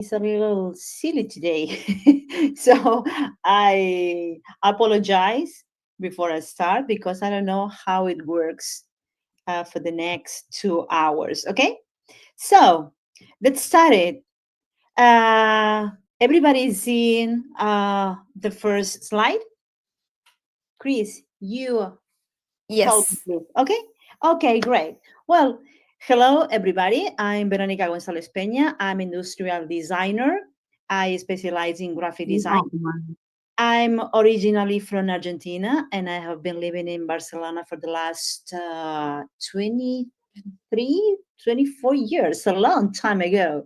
It's a little silly today. So I apologize before I start because I don't know how it works for the next 2 hours. Okay, so let's start it. Uh, Everybody is seeing the first slide. Chris, you help me, Yes. please. Okay, okay, great. Well, hello everybody. I'm Veronica Gonzalez Peña. I'm industrial designer. I specialize in graphic design. I'm originally from Argentina and I have been living in Barcelona for the last 23, 24 years, a long time ago.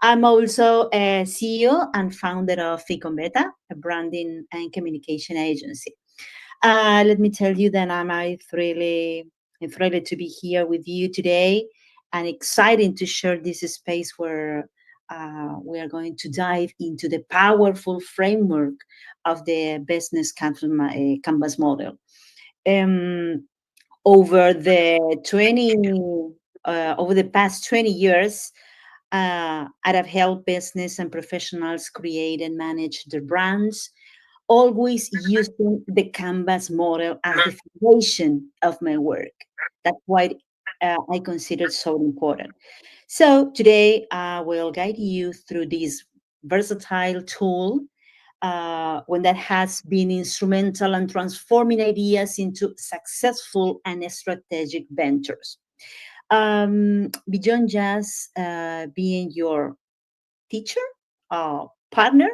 I'm also a CEO and founder of Ficon Beta, a branding and communication agency. Let me tell you that I'm thrilled to be here with you today and excited to share this space where we are going to dive into the powerful framework of the business canvas model. Um, over the 20 over the past 20 years, I have helped business and professionals create and manage their brands, always using the canvas model as the foundation of my work. That's why I consider it so important. So today I will guide you through this versatile tool, one that has been instrumental in transforming ideas into successful and strategic ventures. Beyond just being your teacher, partner,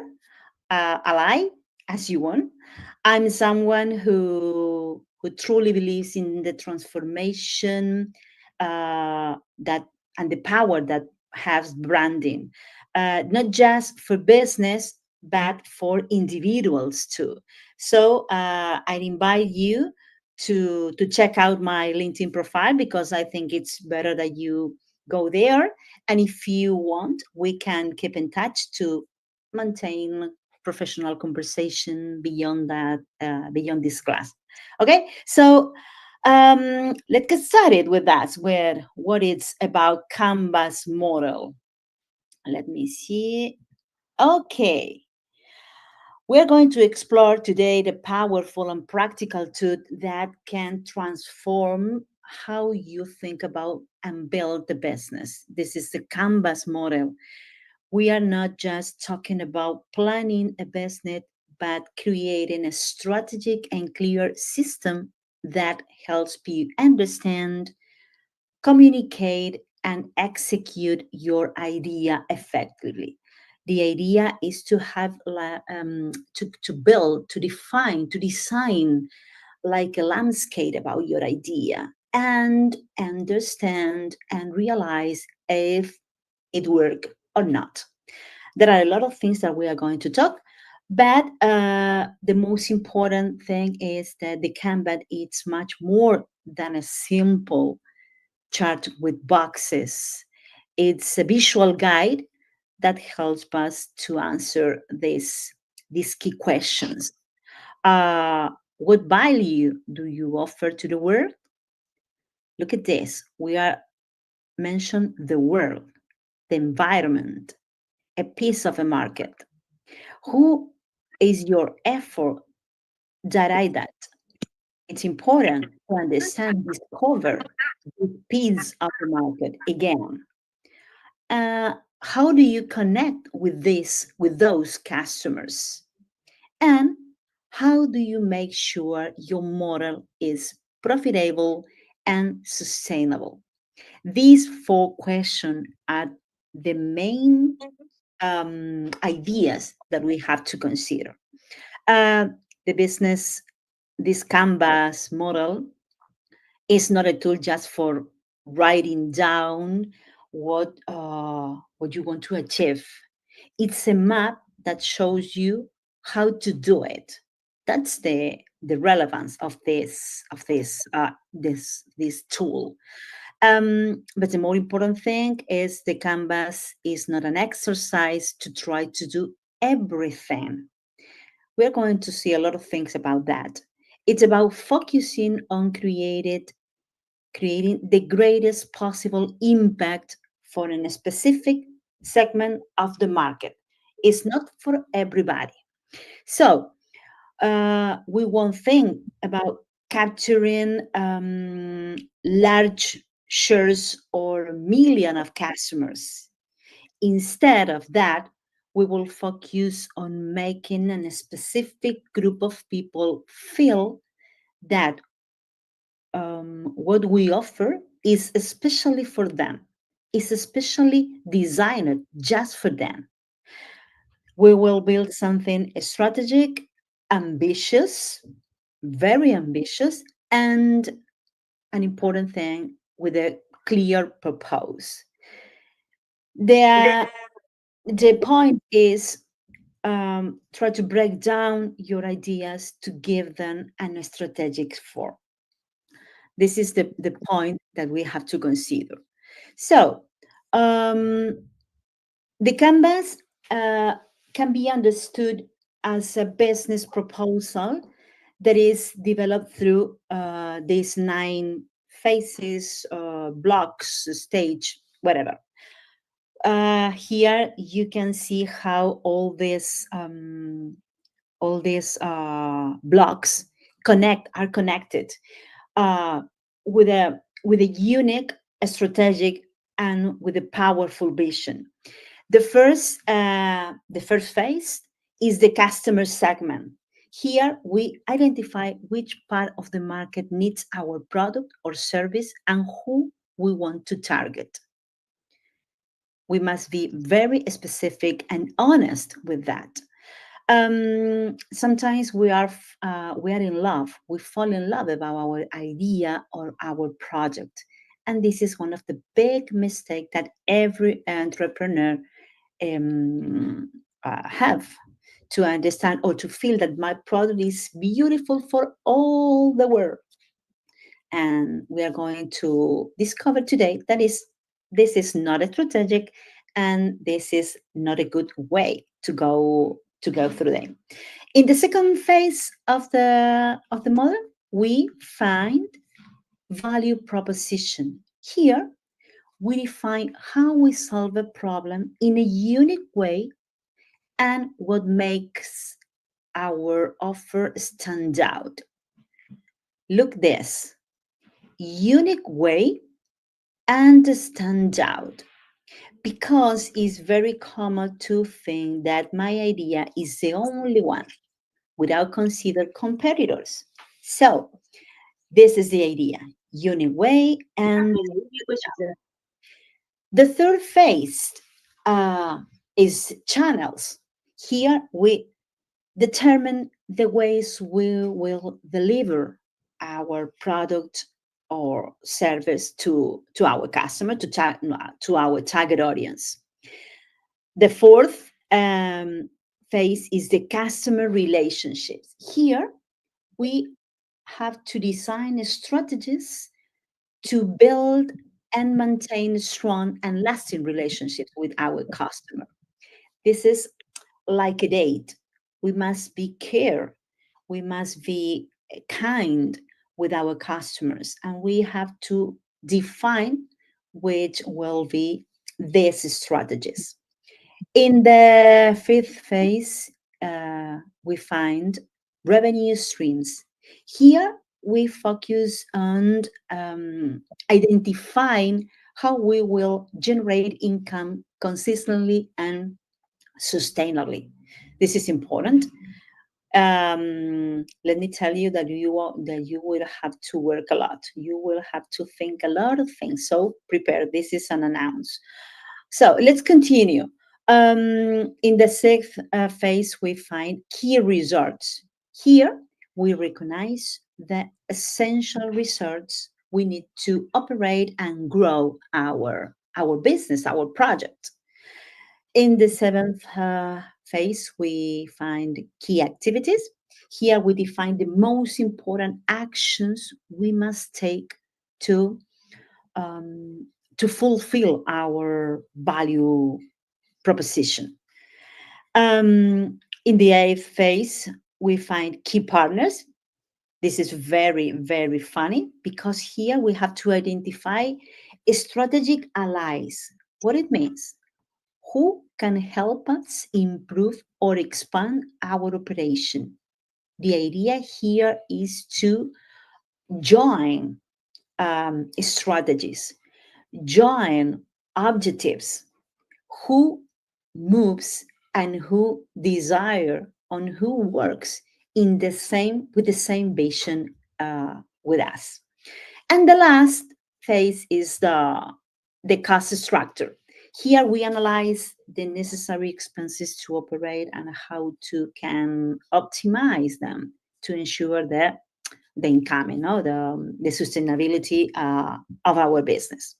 ally, as you want, I'm someone who truly believes in the transformation that and the power that has branding, not just for business but for individuals too. So I invite you to check out my LinkedIn profile because I think it's better that you go there. And if you want, we can keep in touch to maintain professional conversation beyond that, beyond this class. Okay, so let's get started with that. Where what it's about Canvas model. Let me see. Okay, we're going to explore today the powerful and practical tool that can transform how you think about and build the business. This is the Canvas model. We are not just talking about planning a business, but creating a strategic and clear system that helps you understand, communicate, and execute your idea effectively. The idea is to have to build, to define, to design like a landscape about your idea and understand and realize if it work or not. There are a lot of things that we are going to talk, but the most important thing is that the Kanban is much more than a simple chart with boxes. It's a visual guide that helps us to answer these key questions. Uh, what value do you offer to the world? Look at this. We are mentioned the world, the environment, a piece of a market. Who is your effort direct at? It's important to understand, discover this piece of the market again. How do you connect with with those customers? And how do you make sure your model is profitable and sustainable? These four questions are the main ideas that we have to consider. Uh, the business, this Canvas model is not a tool just for writing down what you want to achieve. It's a map that shows you how to do it. That's the relevance of this tool. But the more important thing is the Canvas is not an exercise to try to do everything. We're going to see a lot of things about that. It's about focusing on creating the greatest possible impact for a specific segment of the market. It's not for everybody. So we won't think about capturing large shares or million of customers. Instead of that, we will focus on making a specific group of people feel that what we offer is especially for them, is especially designed just for them. We will build something strategic, ambitious, very ambitious, and an important thing with a clear purpose. The, the point is try to break down your ideas to give them a strategic form. This is the point that we have to consider. So, the canvas can be understood as a business proposal that is developed through these 9 phases, blocks, stage, whatever. Here you can see how all these blocks are connected uh, with a unique, strategic, and with a powerful vision. The first phase is the customer segment. Here we identify which part of the market needs our product or service and who we want to target. We must be very specific and honest with that. Sometimes we are in love. We fall in love about our idea or our project, and this is one of the big mistakes that every entrepreneur have to understand or to feel that my product is beautiful for all the world. And we are going to discover today that this is not a strategic, and this is not a good way to go through them. In the second phase of the model, we find value proposition. Here, we define how we solve a problem in a unique way and what makes our offer stand out. Look this, unique way and stand out, because it's very common to think that my idea is the only one without consider competitors. So this is the idea, unique way. And the third phase is channels. Here we determine the ways we will deliver our product or service to our customer, to our target audience. The fourth phase is the customer relationships. Here, we have to design strategies to build and maintain strong and lasting relationships with our customer. This is like a date. We must be care. We must be kind with our customers, and we have to define which will be these strategies. In the fifth phase, we find revenue streams. Here, we focus on identifying how we will generate income consistently and sustainably. This is important. Let me tell you that you will have to work a lot. You will have to think a lot of things. So prepare. This is an announce. So let's continue. In the sixth phase, we find key results. Here, we recognize the essential results we need to operate and grow our business, our project. In the seventh phase, we find key activities. Here, we define the most important actions we must take to fulfill our value proposition. In the eighth phase, we find key partners. This is very, very funny because here we have to identify strategic allies. What it means? who can help us improve or expand our operation. The idea here is to join strategies, join objectives, who moves and who desire and who works in the same with the same vision with us. And the last phase is the cost structure. Here we analyze the necessary expenses to operate and how to can optimize them to ensure that the income, the sustainability of our business.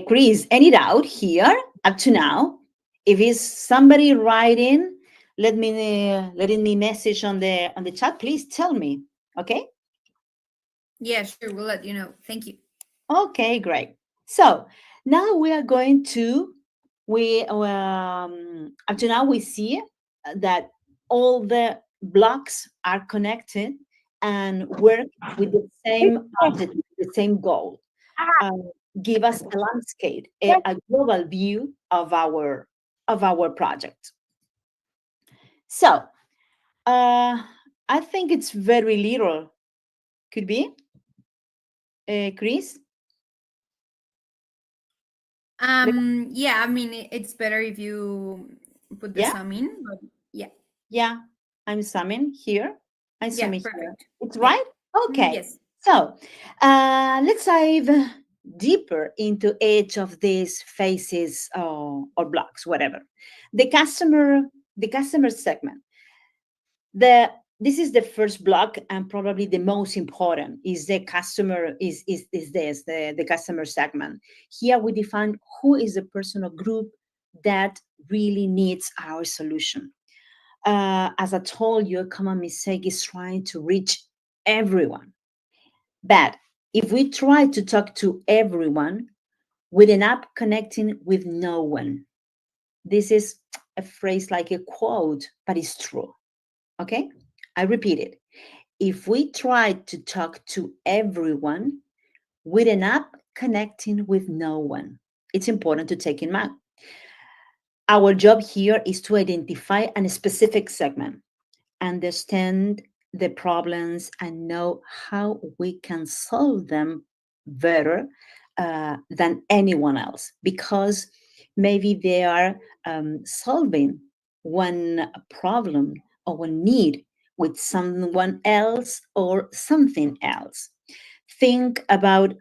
Chris, any doubt here up to now? If is somebody writing, letting me message on the chat. Please tell me. Okay. Yeah, sure. We'll let you know. Thank you. Okay, great. So now we are going to we up to now we see that all the blocks are connected and work with the same objective, the same goal. uh, Give us a landscape, a global view of our project. So I think it's very little. Could be, Chris. Yeah, I mean, it's better if you put the Yeah, sum in, but yeah. yeah. I'm summing here. I'm Yeah, summing here. perfect. It's Yeah. right. Okay. Yes. So let's dive deeper into each of these phases or blocks, whatever. The customer, the customer segment. The This is the first block and probably the most important is the customer is this the customer segment. Here we define who is the person or group that really needs our solution. As I told you, a common mistake is trying to reach everyone. But if we try to talk to everyone, we end up connecting with no one. This is a phrase like a quote, but it's true. Okay? I repeat it. If we try to talk to everyone, we end up connecting with no one. It's important to take in mind. Our job here is to identify a specific segment, understand the problems, and know how we can solve them better than anyone else because maybe they are solving one problem or one need with someone else or something else. Think about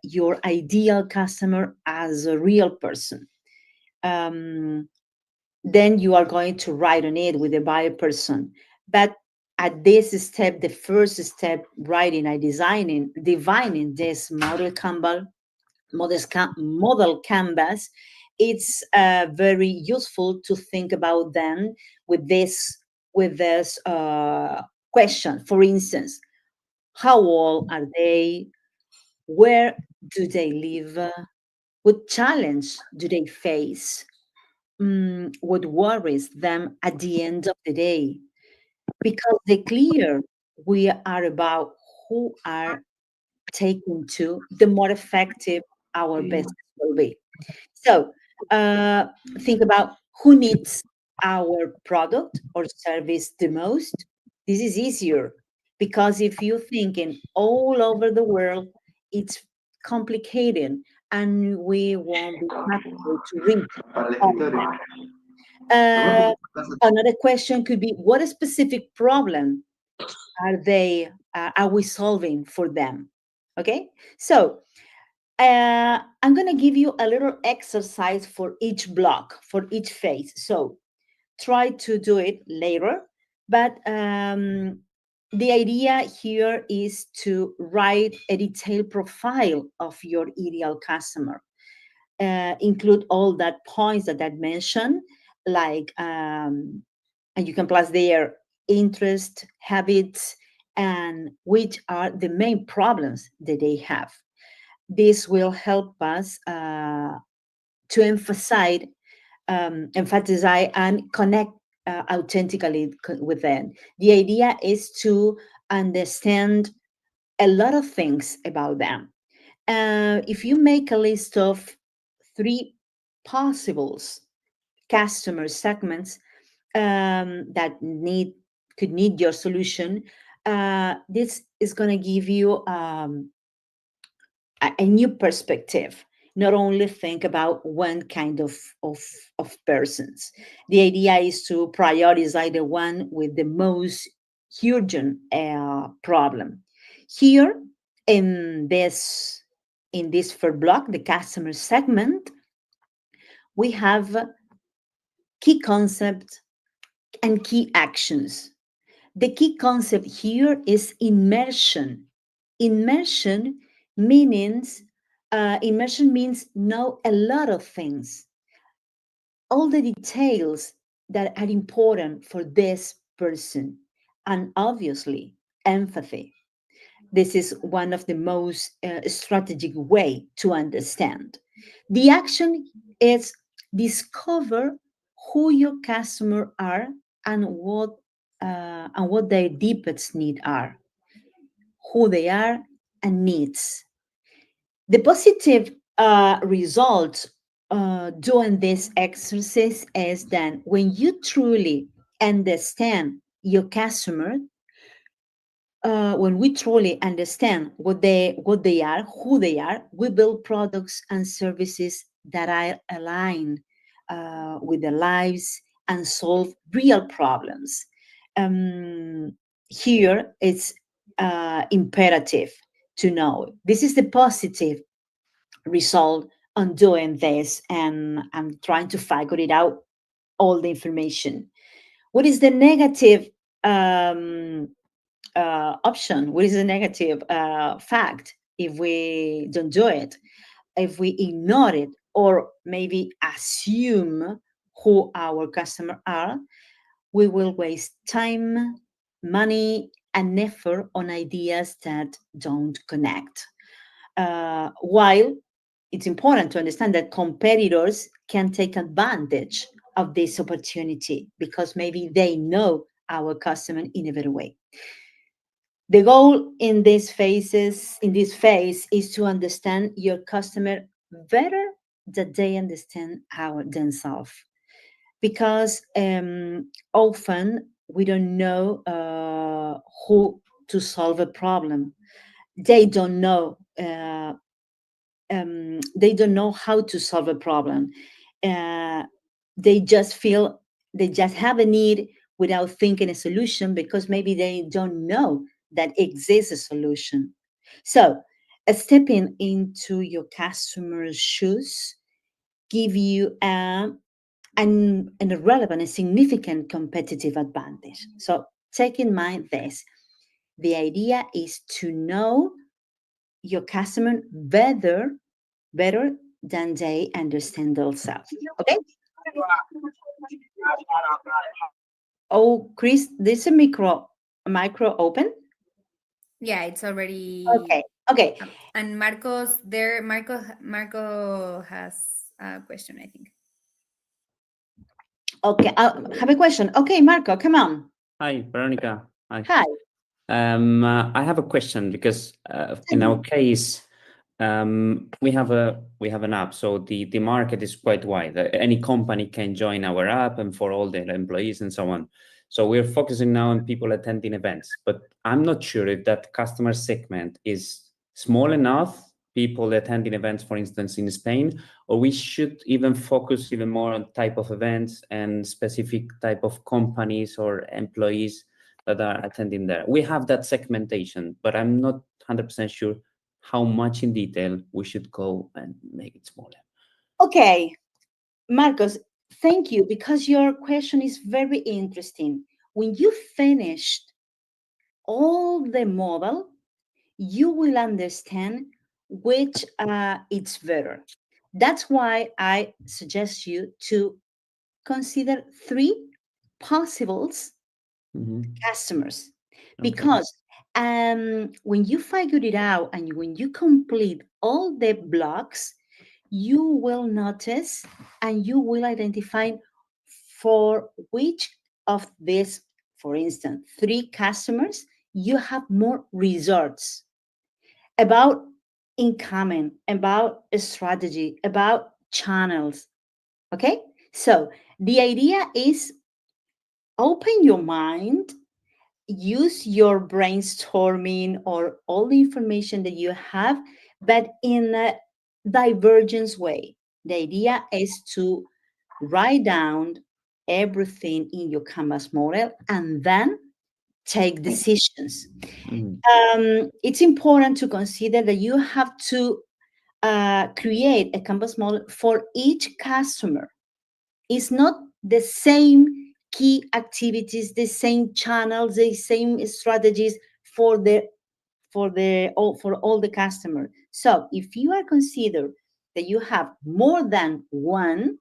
your ideal customer as a real person. Um, then you are going to write on it with a buyer person. But at this step, the first step, writing and divining this model canvas, it's very useful to think about then with this question. For instance, how old are they? Where do they live? What challenge do they face? What worries them at the end of the day? Because the clearer we are about who are taken to, the more effective our business will be. So think about who needs our product or service the most. This is easier because if you're thinking all over the world, it's complicated and we won't be able to reach all of them. Another question could be what specific problem are we solving for them? Okay, so I'm going to give you a little exercise for each block, for each phase. So try to do it later. But the idea here is to write a detailed profile of your ideal customer. Include all that points that I mentioned, like, and you can plus their interest, habits, and which are the main problems that they have. This will help us to emphasize and connect authentically with them. The idea is to understand a lot of things about them. If you make a list of three possible customer segments that could need your solution, this is going to give you a new perspective. Not only think about one kind of persons. The idea is to prioritize the one with the most urgent problem. Here in this first block, the customer segment, we have key concepts and key actions. The key concept here is immersion. Immersion means immersion means know a lot of things, all the details that are important for this person, and obviously empathy. This is one of the most strategic way to understand. The action is discover who your customer are and what their deepest need are, who they are and needs. The positive result doing this exercise is that when you truly understand your customer, when we truly understand what they are, who they are, we build products and services that are aligned with their lives and solve real problems. Um, Here, it's imperative to know this is the positive result on doing this, and I'm trying to figure it out all the information. What is the negative um, option? What is the negative fact if we don't do it? If we ignore it or maybe assume who our customer are, we will waste time, money, and effort on ideas that don't connect. While it's important to understand that competitors can take advantage of this opportunity because maybe they know our customer in a better way. The goal in this phase is to understand your customer better than they understand themselves. Because often we don't know who to solve a problem. They don't know. They don't know how to solve a problem. Uh, they just feel they just have a need without thinking a solution because maybe they don't know that exists a solution. So, stepping into your customer's shoes give you an irrelevant and significant competitive advantage. So, take in mind this. The idea is to know your customer better than they understand themselves. Okay. Oh, Chris, this a micro open. Yeah, it's already Okay. Okay. up. And Marcos there. Marco has a question, I think. Okay. I have a question. Okay, Marco, come on. Hi, Veronica. Hi. Hi. I have a question because in Tell our me. case, we have an app, so the market is quite wide. Any company can join our app, and for all the employees and so on. So we're focusing now on people attending events, but I'm not sure if that customer segment is small enough. People attending events, for instance, in Spain, or we should even focus even more on type of events and specific type of companies or employees that are attending there. We have that segmentation, but I'm not 100% sure how much in detail we should go and make it smaller. Okay, Marcos, thank you because your question is very interesting. When you finished all the model, you will understand which it's better. That's why I suggest you to consider three possibles Mhm. customers, Okay. because when you figure it out and when you complete all the blocks, you will notice and you will identify for which of these, for instance, three customers, you have more results about incoming, about a strategy, about channels. Okay, so the idea is open your mind, use your brainstorming or all the information that you have, but in a divergence way. The idea is to write down everything in your Canvas model and then take decisions. Mhm. It's important to consider that you have to create a Canvas model for each customer. It's not the same key activities, the same channels, the same strategies for all the customer. So if you are considered that you have more than one,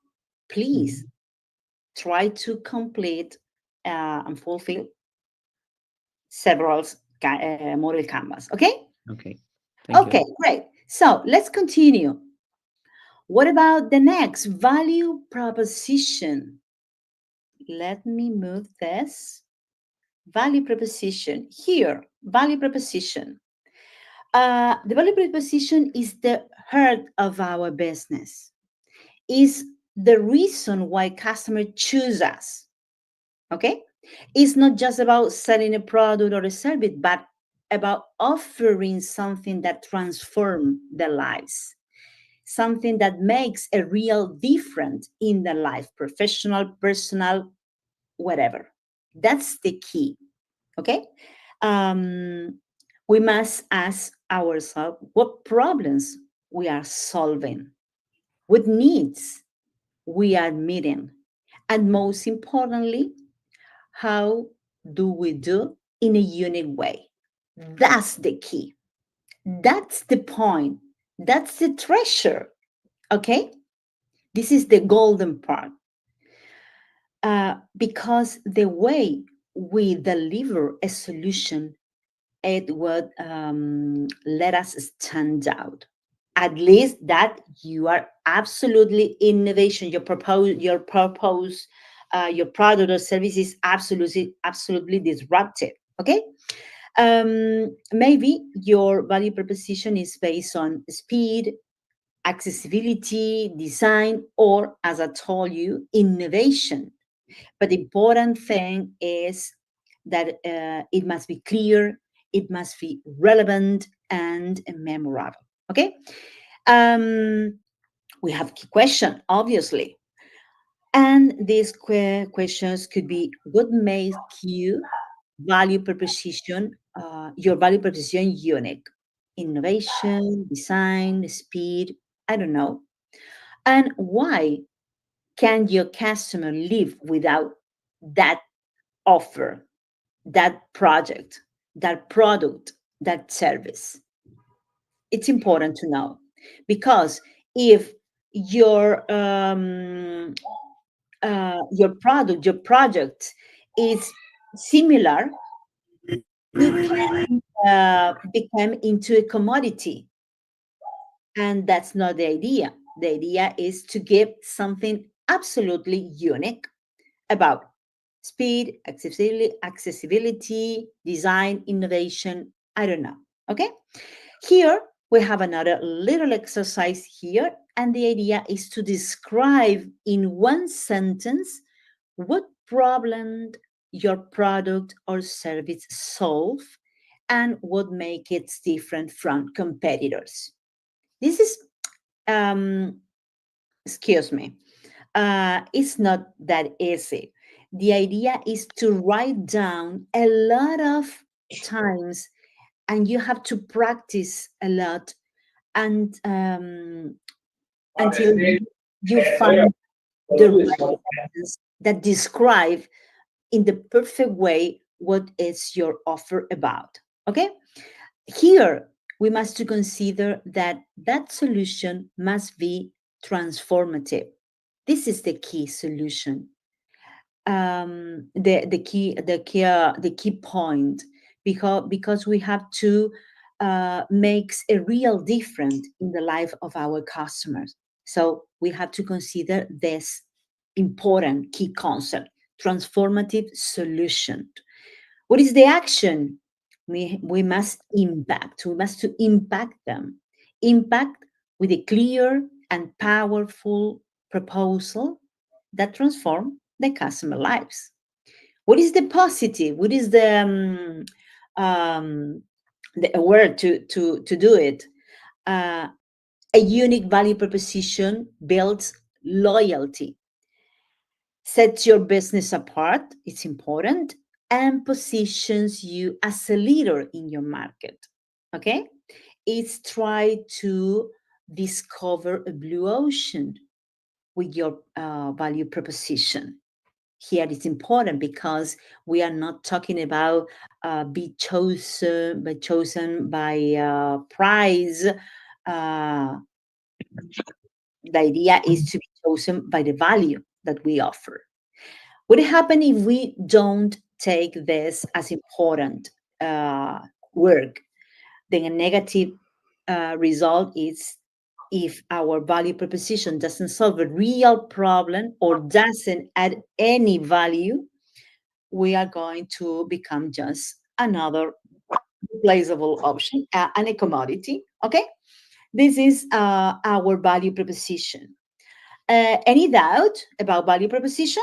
please try to complete and fulfill several model canvas. Okay. Okay. Thank Okay, you. great. So let's continue. What about the next value proposition? Let me move this. Value proposition. Here, value proposition. The value proposition is the heart of our business, is the reason why customers choose us. Okay? It's not just about selling a product or a service, but about offering something that transforms their lives, something that makes a real difference in their life, professional, personal, whatever. That's the key. Okay. Um, we must ask ourselves what problems we are solving, what needs we are meeting, and most importantly, how do we do in a unique way? That's the key. That's the point. That's the treasure. Okay. This is the golden part. Because the way we deliver a solution, it would let us stand out. At least that you are absolutely innovation. Your product or service is absolutely disruptive. Okay. Maybe your value proposition is based on speed, accessibility, design, or as I told you, innovation. But the important thing is that it must be clear, it must be relevant and memorable. Okay. Um, we have key question, obviously. And these questions could be what makes you value proposition, your value proposition unique? Innovation, design, speed, I don't know. And why can your customer live without that offer, that project, that product, that service? It's important to know because if your product, your project is similar, you can become into a commodity, and that's not the idea. The idea is to give something absolutely unique about speed, accessibility, design, innovation. I don't know. Okay. Here we have another little exercise here, and the idea is to describe in one sentence what problem your product or service solve and what make it different from competitors. This is, um, excuse me, it's not that easy. The idea is to write down a lot of times, and you have to practice a lot and until you find the right sentence that describe in the perfect way what is your offer about. Okay. Here we must to consider that that solution must be transformative. This is the key solution, the key point, because we have to makes a real difference in the life of our customers. So we have to consider this important key concept: transformative solution. What is the action? We must impact. We must to impact them. Impact with a clear and powerful proposal that transform the customer lives. What is the positive? What is the word to do it? Uh, a unique value proposition builds loyalty, sets your business apart, it's important, and positions you as a leader in your market. Okay? It's try to discover a blue ocean with your value proposition. Here it's important because we are not talking about chosen by price. Uh, the idea is to be chosen by the value that we offer. What happens if we don't take this as important work? Then a negative result is if our value proposition doesn't solve a real problem or doesn't add any value, we are going to become just another replaceable option and a commodity. Okay, this is our value proposition. Any doubt about value proposition?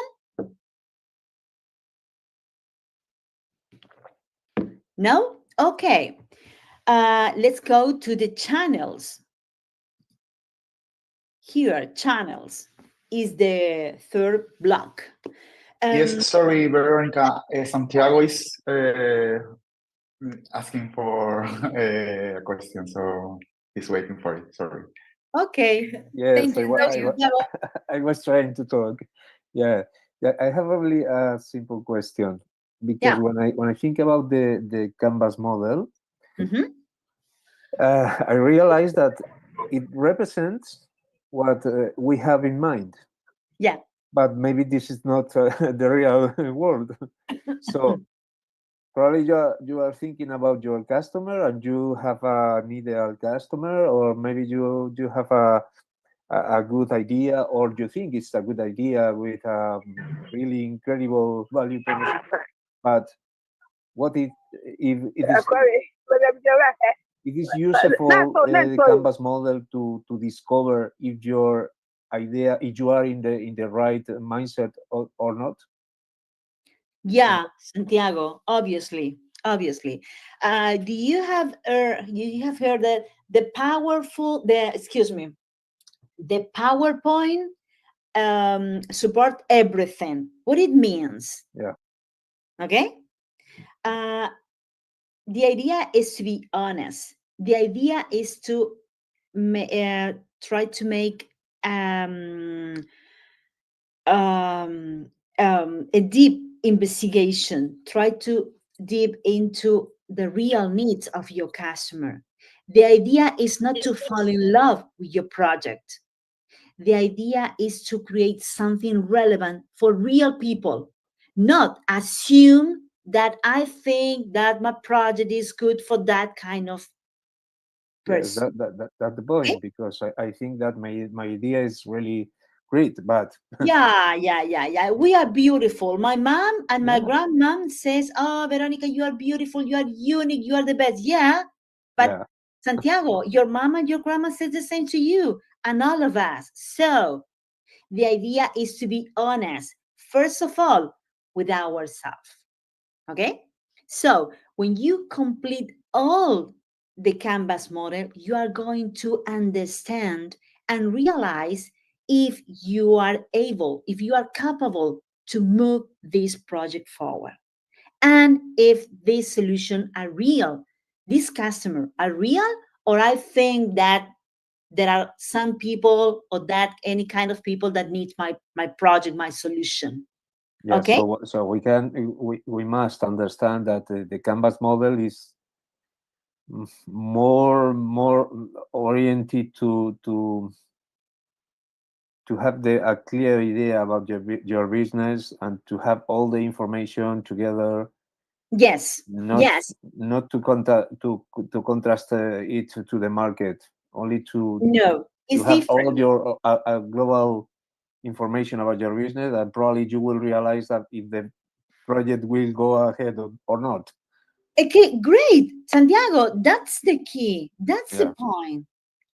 No? Okay. Let's go to the channels. Here, channels is the third block. Yes, sorry, Veronica. Santiago is asking for a question, so he's waiting for it. Sorry. Okay. Yes, Thank you, thank you. I was trying to talk. Yeah, I have only a simple question because Yeah. when I think about the Canvas model, Mhm. I realize that it represents what we have in mind. Yeah. But maybe this is not the real world. So probably you are thinking about your customer and you have an ideal customer, or maybe you have a good idea, or you think it's a good idea with a really incredible value proposition. But what if it is useful the Canvas model to discover if your idea, if you are in the right mindset or not? Yeah, Santiago, obviously. Do you have heard that the PowerPoint support everything? What it means? Yeah. Okay. The idea is to be honest. The idea is to try to make a deep investigation, try to deep into the real needs of your customer. The idea is not to fall in love with your project. The idea is to create something relevant for real people, not assume that I think that my project is good for that kind of Yes, person. that's the point, because I think that my idea is really great, but Yeah. We are beautiful. My mom and my Yeah. grandmom says, "Oh, Veronica, you are beautiful. You are unique. You are the best." Yeah, but yeah, Santiago, your mom and your grandma says the same to you, and all of us. So the idea is to be honest, first of all, with ourselves. Okay. So when you complete all the Canvas model, you are going to understand and realize if you are able, if you are capable to move this project forward. And if these solutions are real, these customers are real, or I think that there are some people or that any kind of people that need my project, my solution. yeah. Okay. So we must understand that the Canvas model is more oriented to have a clear idea about your business and to have all the information together, Yes. Yes. not to contrast it to the market, only to No, it's have all different. your global information about your business, and probably you will realize that if the project will go ahead or not. Okay, great. Santiago, that's the key. That's the Yeah. point.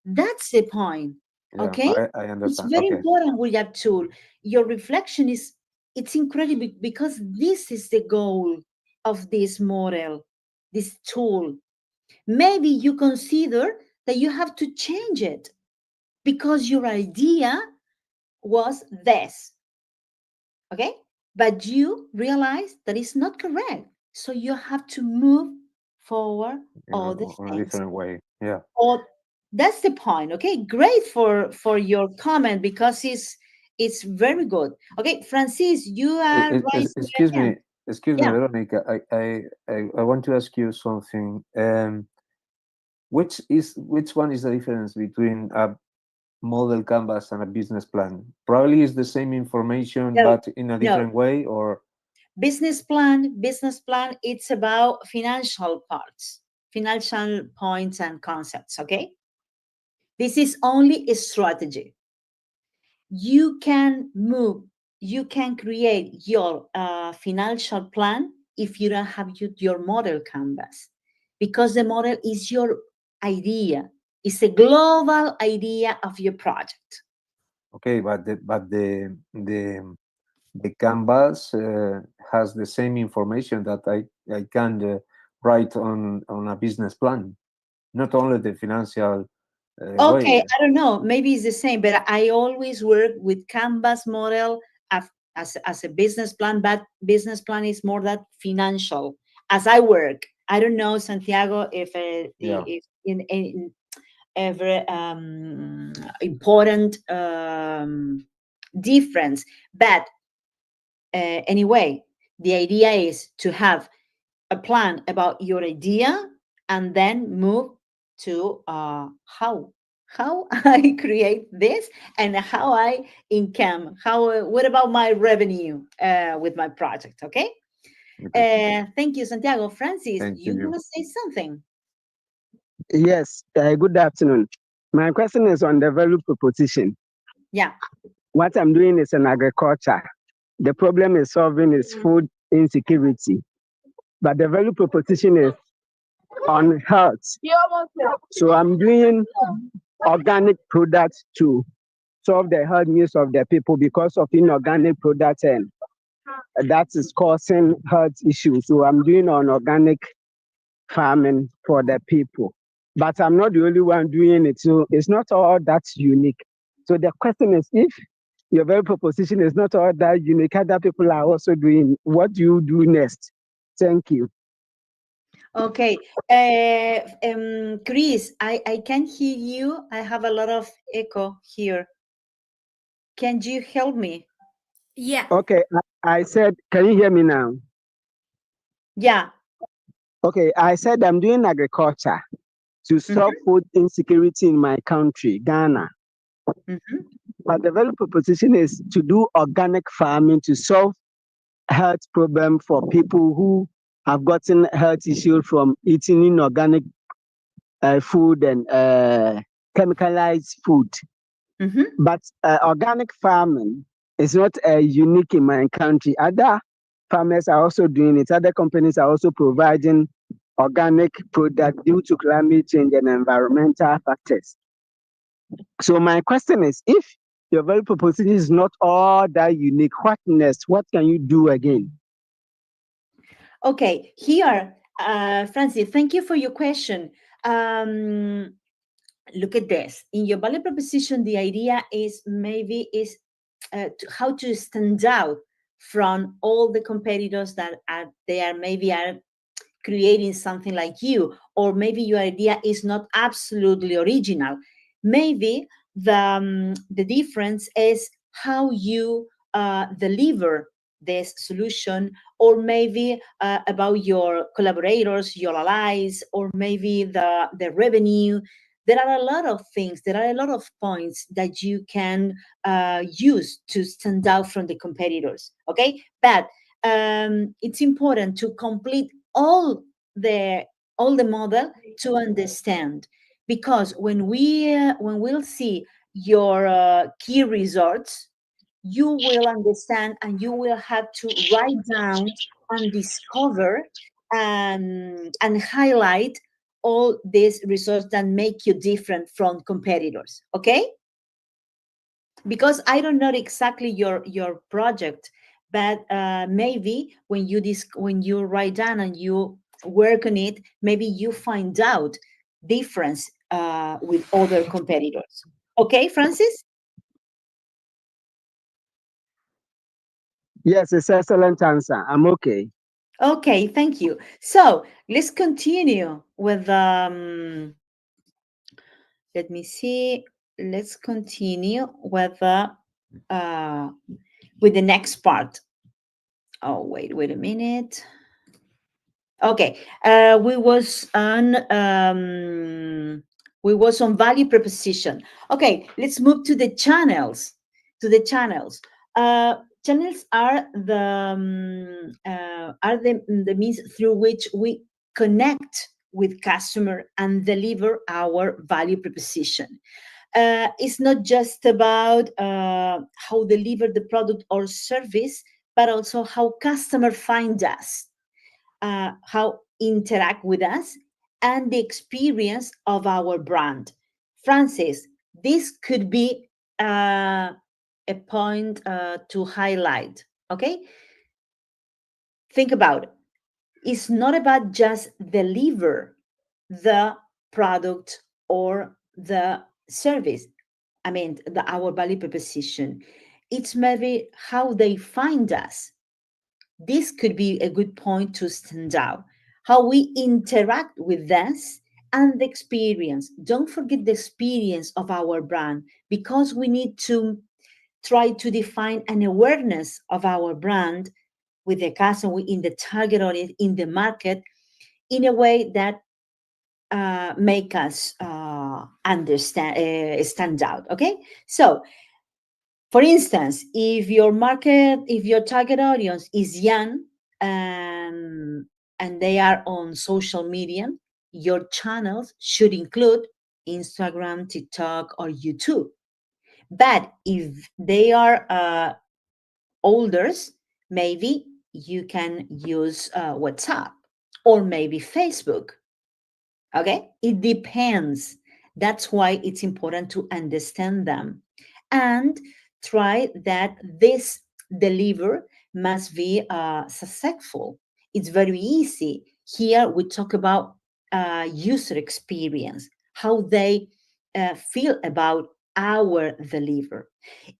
That's the point. Yeah, Okay, I it's understand. very Okay. important with that tool. Your reflection it's incredible because this is the goal of this model, this tool. Maybe you consider that you have to change it because your idea was this. Okay, but you realize that it's not correct, so you have to move forward all the On a things. different way. Yeah. Or that's the point. Okay, great for your comment because it's very good. Okay, Francis, you are raising Excuse your hand. me, Yeah. Veronica. I want to ask you something. Which one is the difference between a model canvas and a business plan? Probably is the same information, No, but in a no. different way, or Business plan, it's about financial parts, financial points and concepts. Okay, this is only a strategy. You can create your financial plan if you don't have your model canvas, because the model is your idea. It's a global idea of your project. okay, but the canvas has the same information that I can write on a business plan, not only the financial Okay, way. I don't know. Maybe it's the same, but I always work with Canvas model as a business plan, but business plan is more that financial. As I work, I don't know, Santiago, if Yeah. if in ever important difference, but anyway, the idea is to have a plan about your idea and then move to how I create this and how I income, how what about my revenue with my project. Okay. Okay. Thank you, Santiago. Francis, Thank you you. want to say something? Yes, good afternoon. My question is on the value proposition. Yeah. What I'm doing is in agriculture. The problem is solving is food insecurity, but the value proposition is on health. So I'm doing organic products to solve the health needs of the people because of inorganic products, and that is causing health issues. So I'm doing on organic farming for the people. But I'm not the only one doing it. So it's not all that unique. So the question is, if your very proposition is not all that unique, other people are also doing, what do you do next? Thank you. Okay. Chris, I can't hear you. I have a lot of echo here. Can you help me? Yeah. Okay, I said, can you hear me now? Yeah. Okay, I said I'm doing agriculture to stop food insecurity in my country, Ghana. Mhm. But the value proposition is to do organic farming to solve health problem for people who have gotten health issues from eating inorganic food and chemicalized food. Mhm. But organic farming is not unique in my country. Other farmers are also doing it. Other companies are also providing organic product due to climate change and environmental factors. So my question is, if your value proposition is not all that unique, what next? What can you do again? Okay, here, Francis, thank you for your question. Look at this. In your value proposition, the idea is maybe is how to stand out from all the competitors that are creating something like you, or maybe your idea is not absolutely original. Maybe the difference is how you deliver this solution, or maybe about your collaborators, your allies, or maybe the revenue. There are a lot of things, there are a lot of points that you can use to stand out from the competitors. Okay, but it's important to complete all the model to understand, because when we'll see your key results, you will understand and you will have to write down and discover and highlight all these results that make you different from competitors. Okay. because I don't know exactly your project, but maybe when when you write down and you work on it, maybe you find out difference with other competitors. Okay, Francis? Yes, it's excellent answer. I'm okay. Okay, thank you. So let's continue with let me see. Let's continue uh, with the next part. Oh, wait a minute. Okay, we was on value proposition. Okay, let's move to the channels. To the channels. Channels are the means through which we connect with customer and deliver our value proposition. It's not just about how deliver the product or service, but also how customer find us, how interact with us, and the experience of our brand. Francis, this could be a point to highlight. Okay, think about it. It's not about just deliver the product or the service. I mean, our value proposition. It's maybe how they find us. This could be a good point to stand out. How we interact with this and the experience. Don't forget the experience of our brand, because we need to try to define an awareness of our brand with the customer, in the target audience, in the market, in a way that make us understand, stand out. Okay, so for instance, if your target audience is young and they are on social media, your channels should include Instagram, TikTok, or YouTube. But if they are olders, maybe you can use WhatsApp or maybe Facebook. Okay, it depends. That's why it's important to understand them and try that this deliver must be successful. It's very easy. Here we talk about user experience, how they feel about our deliver.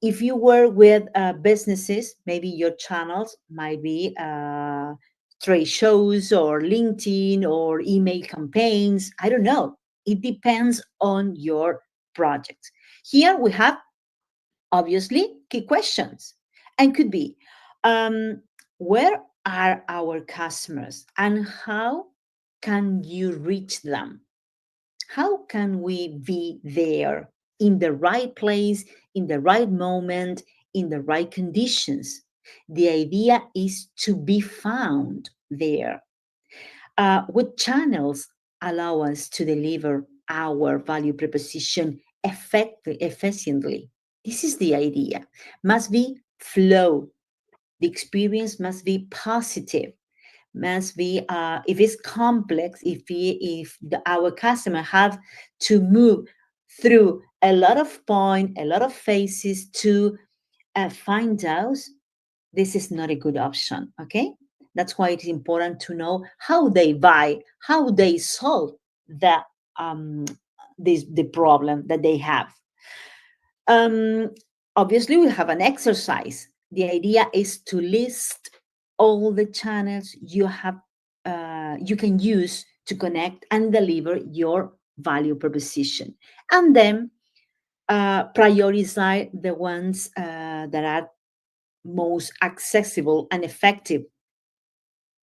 If you work with businesses, maybe your channels might be trade shows or LinkedIn or email campaigns. I don't know. It depends on your project. Here we have obviously key questions and could be where are our customers and how can you reach them? How can we be there in the right place, in the right moment, in the right conditions? The idea is to be found there. What channels allow us to deliver our value proposition efficiently? This is the idea. Must be flow. The experience must be positive. Must be if it's complex, our customer have to move through a lot of point, a lot of phases to find out, this is not a good option. Okay, that's why it's important to know how they buy, how they solve the the problem that they have. um Obviously we have an exercise. The idea is to list all the channels you have, you can use to connect and deliver your value proposition, and then prioritize the ones that are most accessible and effective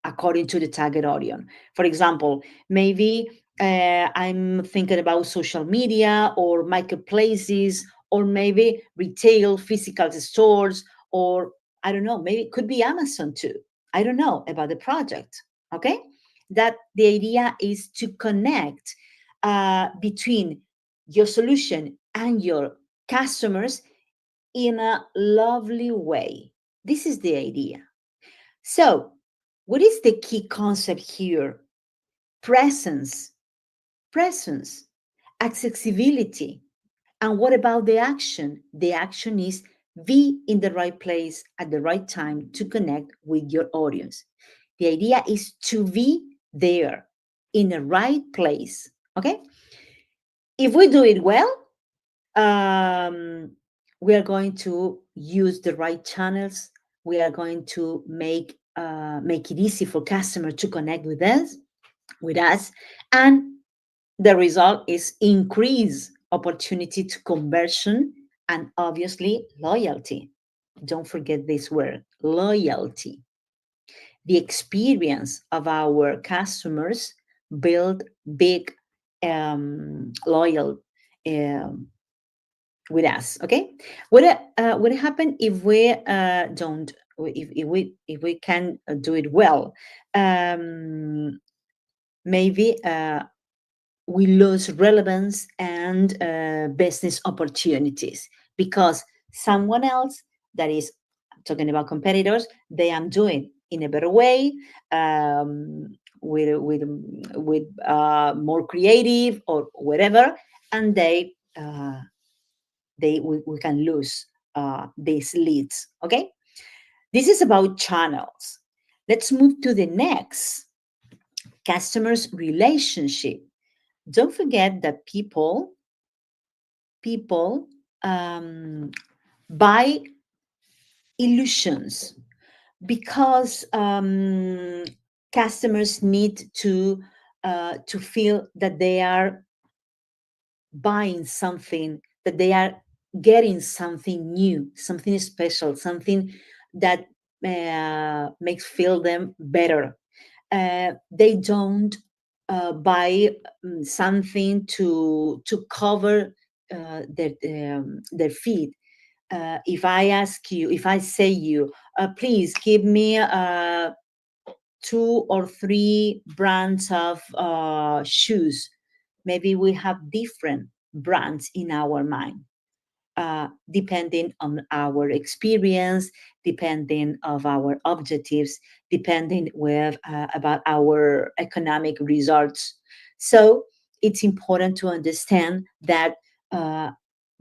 according to the target audience. For example, maybe I'm thinking about social media or marketplaces, or maybe retail, physical stores, or I don't know, maybe it could be Amazon too. I don't know about the project. Okay, that the idea is to connect between your solution and your customers in a lovely way. This is the idea. So, what is the key concept here? Presence, accessibility, And what about the action? The action is be in the right place at the right time to connect with your audience. The idea is to be there in the right place. Okay. If we do it well, we are going to use the right channels. We are going to make it easy for customers to connect with us, and the result is increase opportunity to conversion and obviously loyalty. Don't forget this word, loyalty. The experience of our customers build big loyal with us. Okay, what happen if we don't, if we can do it well? Maybe we lose relevance and business opportunities because someone else that is, talking about competitors, they are doing in a better way, with more creative or whatever, and we can lose these leads. Okay, this is about channels. Let's move to the next, customers relationship. Don't forget that people buy illusions because customers need to feel that they are buying something, that they are getting something new, something special, something that makes feel them better. They don't buy something to cover their feed. If I ask you, if I say you, please give me 2 or 3 brands of shoes, maybe we have different brands in our mind, depending on our experience, depending of our objectives, depending with about our economic results. So it's important to understand that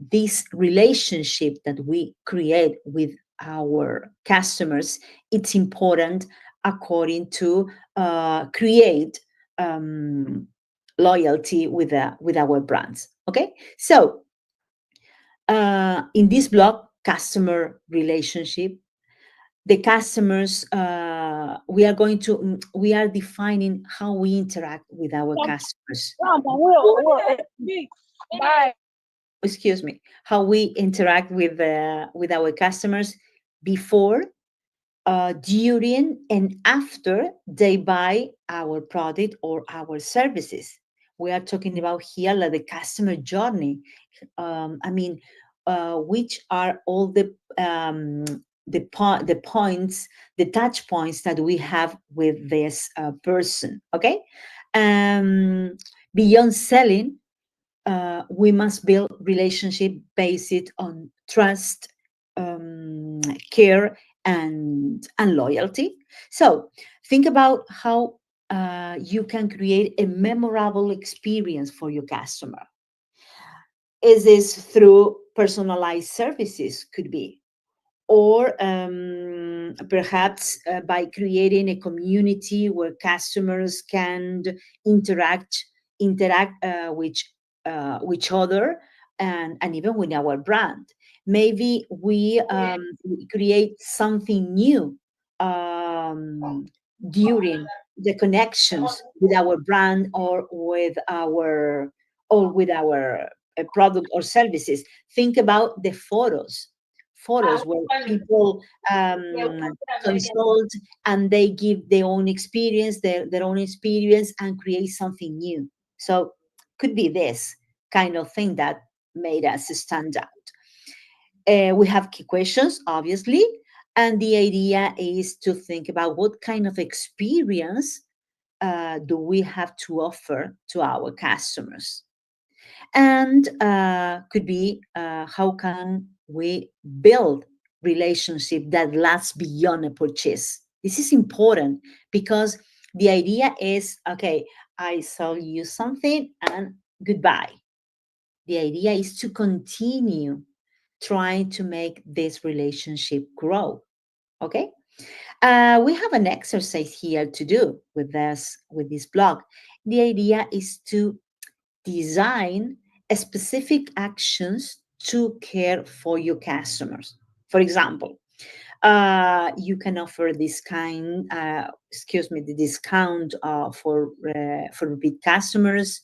this relationship that we create with our customers, it's important according to create loyalty with our brands. Okay, so in this block, customer relationship, the customers, we are defining how we interact with our customers. Excuse me, how we interact with our customers before, during, and after they buy our product or our services. We are talking about here like the customer journey. Which are all the points, the touch points that we have with this person. Okay, beyond selling, we must build relationship based on trust, care, and loyalty. So think about how you can create a memorable experience for your customer. Is this through personalized services? Could be, or perhaps by creating a community where customers can interact with each other, and even with our brand. Maybe we create something new during the connections with our brand or with our product or services. Think about the photos where people consult and they give their own experience, their own experience, and create something new. So could be this kind of thing that made us stand out. We have key questions, obviously, and the idea is to think about what kind of experience do we have to offer to our customers. And could be how can we build relationship that lasts beyond a purchase. This is important because the idea is, okay, I sell you something and goodbye. The idea is to continue trying to make this relationship grow. Okay. We have an exercise here to do with this blog. The idea is to design specific actions to care for your customers. For example, you can offer this kind, the discount for repeat customers,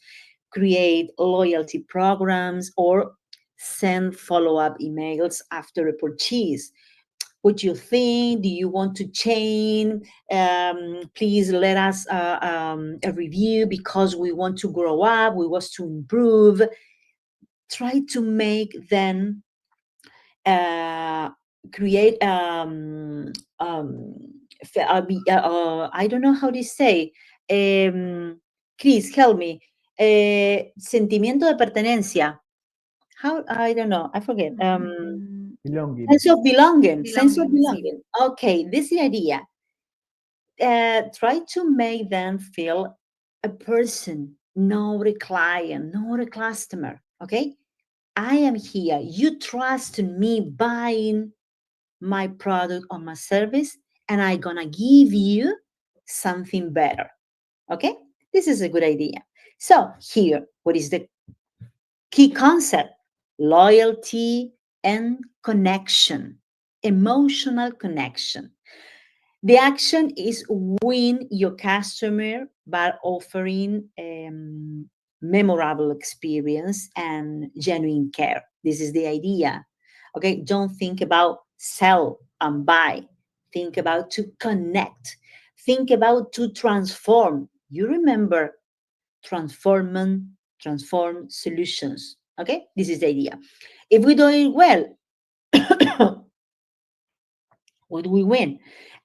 create loyalty programs, or send follow-up emails after a purchase. What you think? Do you want to change? Please let us a review because we want to grow up. We want to improve. Try to make them create. I don't know how to say. Chris, help me. Sentimiento de pertenencia. How? I don't know. I forget. Belonging. Sense of belonging. Sense of Belonging, sí. belonging. Okay, this is the idea. Try to make them feel a person, not a client, not a customer. Okay, I am here. You trust me buying my product or my service, and I'm gonna give you something better. Okay, this is a good idea. So here, what is the key concept? Loyalty and connection, emotional connection. The action is win your customer by offering memorable experience and genuine care. This is the idea. Okay, don't think about sell and buy. Think about to connect. Think about to transform. You remember transform solutions. Okay, this is the idea. If we do it well, what do we win?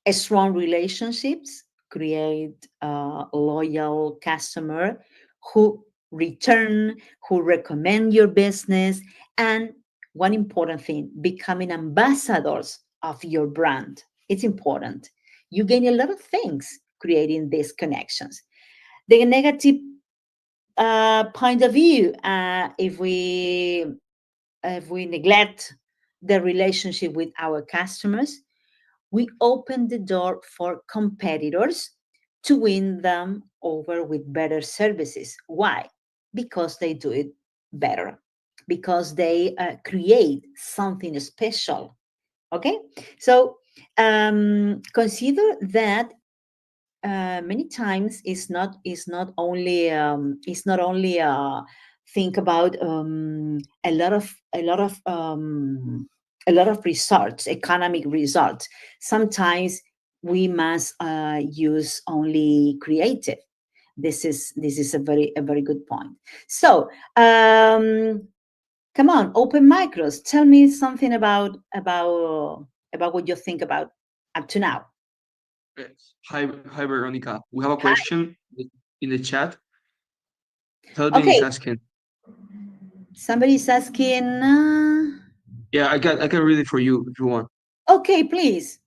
Strong relationships, create a loyal customer who return, who recommend your business, and one important thing, becoming ambassadors of your brand. It's important. You gain a lot of things creating these connections. The negative point of view, if we neglect the relationship with our customers, we open the door for competitors to win them over with better services. Why? Because they do it better, because they create something special. Okay, so consider that many times it's not only think about a lot of results, economic results. Sometimes we must use only creative. This is a very good point. So come on, open micros. Tell me something about what you think about up to now. Hi, Veronica. We have a Hi. question in the chat. Kelvin is Okay. asking. Somebody's asking. Yeah, I can read it for you if you want. Okay, please.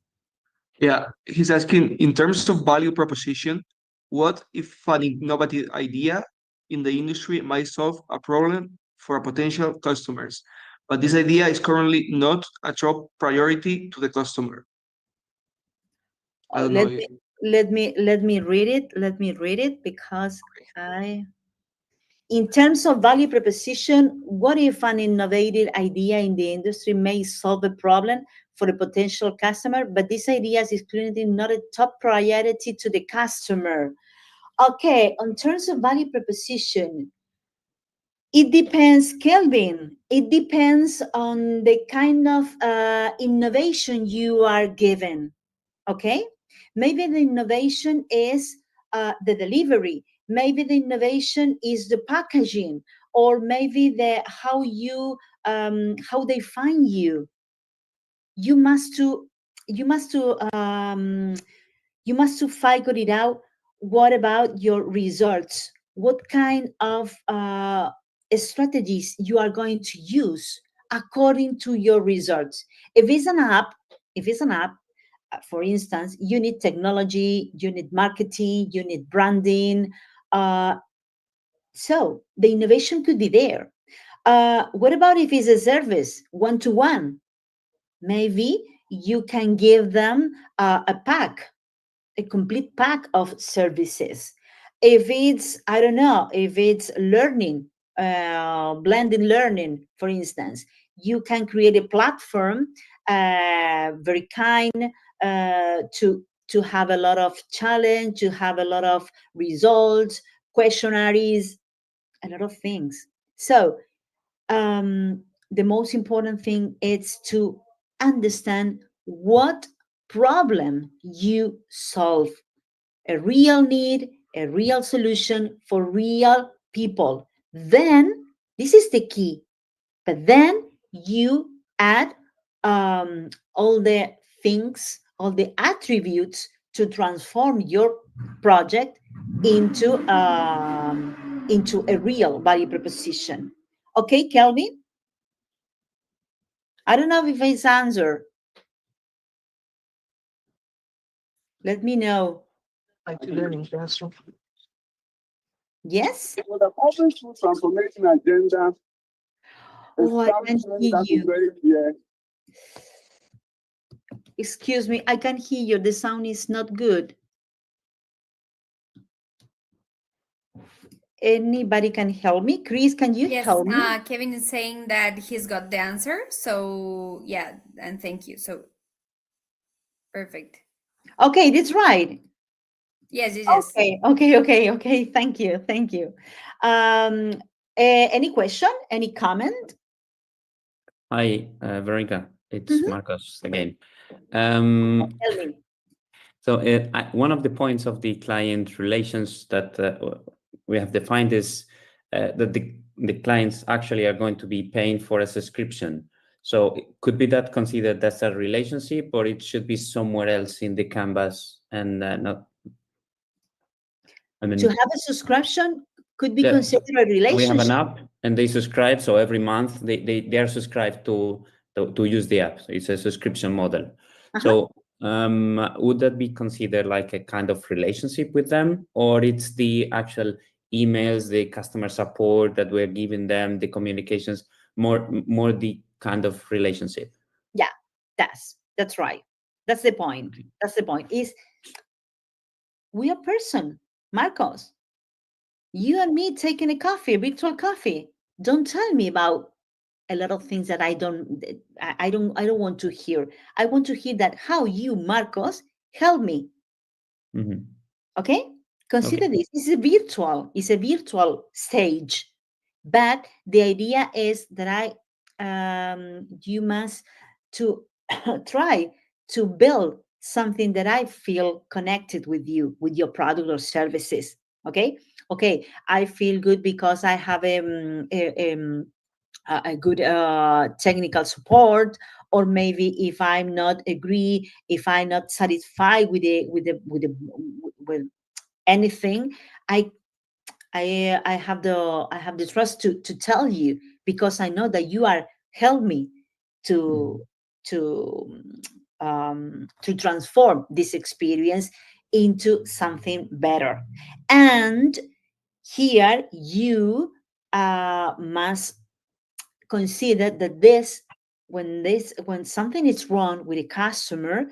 Yeah, he's asking, in terms of value proposition, what if an innovative idea in the industry might solve a problem for potential customers, but this idea is currently not a top priority to the customer? I don't know. Let me read it. Let me read it because in terms of value proposition, what if an innovative idea in the industry may solve a problem for a potential customer, but this idea is currently not a top priority to the customer? Okay, in terms of value proposition, it depends, Kelvin. It depends on the kind of innovation you are given. Okay, maybe the innovation is the delivery. Maybe the innovation is the packaging, or maybe the how they find you. You must to figure it out. What about your results? What kind of strategies you are going to use according to your results? If it's an app, for instance, you need technology, you need marketing, you need branding. So the innovation could be there. What about if it's a service, one-to-one? Maybe you can give them a pack, a complete pack of services. If it's, I don't know, if it's learning, blended learning, for instance, you can create a platform, very kind, to have a lot of challenge, to have a lot of results, questionnaires, a lot of things. So the most important thing is to understand what problem you solve, a real need, a real solution for real people. Then this is the key. But then you add all the things, all the attributes to transform your project into a real value proposition. Okay, Kelvin? I don't know if it's answer. Let me know. Yes? Transformation agenda. Oh, I can hear you. Excuse me, I can hear you. The sound is not good. Anybody can help me? Chris, can you Yes, help me? Kevin is saying that he's got the answer. So yeah, and thank you. So perfect. Okay, that's right. Yes, yes, yes. Okay. Thank you. Any question? Any comment? Hi, Veronica. It's Mhm. Marcos again. Tell me. So one of the points of the client relations that we have defined is that the clients actually are going to be paying for a subscription. So it could be that considered as a relationship, or it should be somewhere else in the canvas and not. I mean, To have a subscription could be yeah, considered a we have relationship. an app and they subscribe. So every month they are subscribed to use the app. So it's a subscription model. So would that be considered like a kind of relationship with them, or it's the actual emails, the customer support that we're giving them, the communications, more the kind of relationship? Yeah, that's right. That's the point. Okay. That's the point. Is we are person, Marcos. You and me taking a coffee, a virtual coffee. Don't tell me about a lot of things that I don't want to hear. I want to hear that how you, Marcos, help me. Mhm. Okay? Consider Okay. this. It's a virtual stage. But the idea is that you must to try to build something that I feel connected with you, with your product or services. Okay, I feel good because I have a good technical support, or maybe if I'm not agree, if I'm not satisfied with anything, i I have the trust to tell you, because I know that you are help me to to to transform this experience into something better. And here you must consider that when something is wrong with a customer,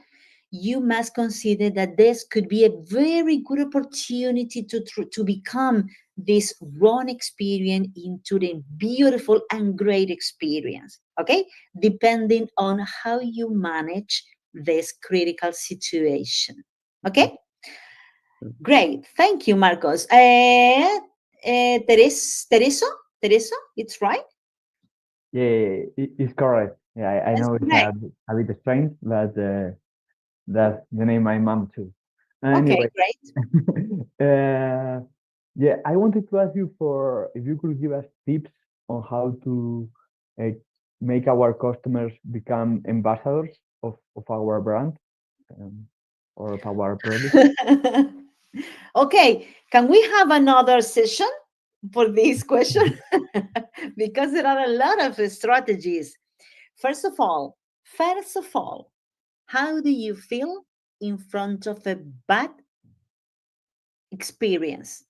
you must consider that this could be a very good opportunity to become this wrong experience into the beautiful and great experience. Okay, depending on how you manage this critical situation. Okay, great. Thank you, Marcos. Teresa, it's right. Yeah, it's correct. Yeah, I That's know it's correct. a bit strange, but that's the name my mom too. Okay, Anyway, great. yeah, I wanted to ask you for if you could give us tips on how to uh, make our customers become ambassadors of our brand or of our product. Okay, can we have another session for this question? Because there are a lot of strategies. First of all, how do you feel in front of a bad experience?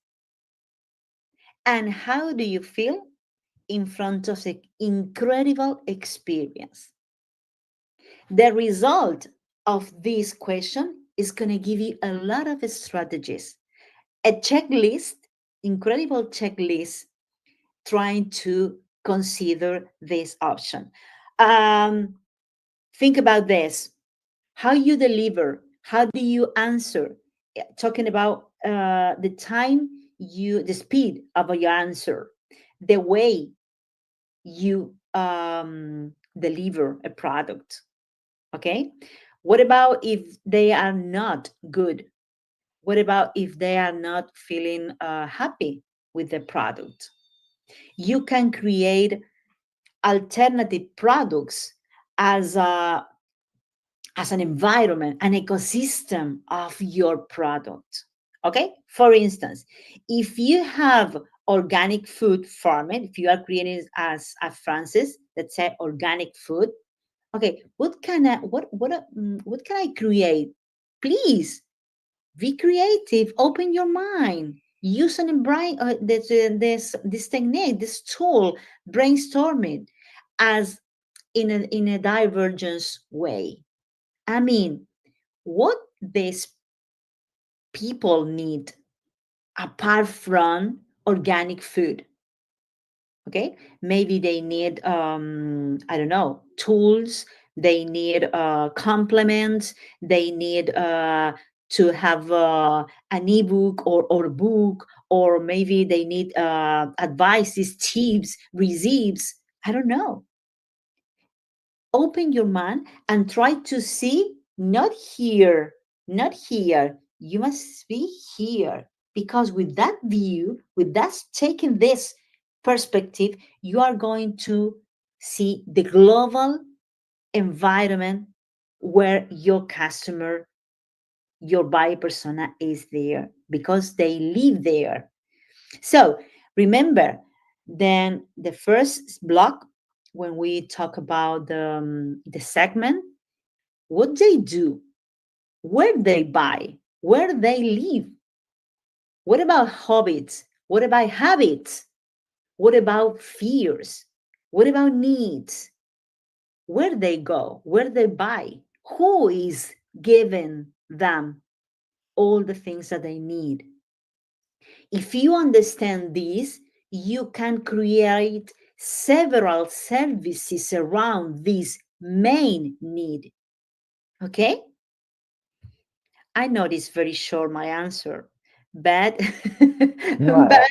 And how do you feel in front of an incredible experience. The result of this question is going to give you a lot of strategies, a checklist, incredible checklist, trying to consider this option. Think about this. How you deliver, how do you answer? Talking about the time, the speed of your answer, the way you deliver a product. Okay. What about if they are not good? What about if they are not feeling happy with the product? You can create alternative products as an environment, an ecosystem of your product. Okay. For instance, if you have organic food farming, if you are creating as Francis, let's say organic food. Okay, what can I create? Please be creative. Open your mind. Use this technique, this tool, brainstorming, as in a divergence way. I mean, what these people need apart from organic food. Okay, maybe they need I don't know, tools, they need complements, they need to have an ebook or book, or maybe they need advices, tips, receipts, I don't know. Open your mind and try to see, not here, not here, you must be here, because with that view, with that taking this perspective, you are going to see the global environment where your customer, your buyer persona is there, because they live there. So remember, then the first block, when we talk about the segment, what they do, where they buy, where they live. What about hobbies? What about habits? What about fears? What about needs? Where they go, where they buy, who is giving them all the things that they need. If you understand this, you can create several services around this main need. Okay? I know it's very short, my answer, but, No, but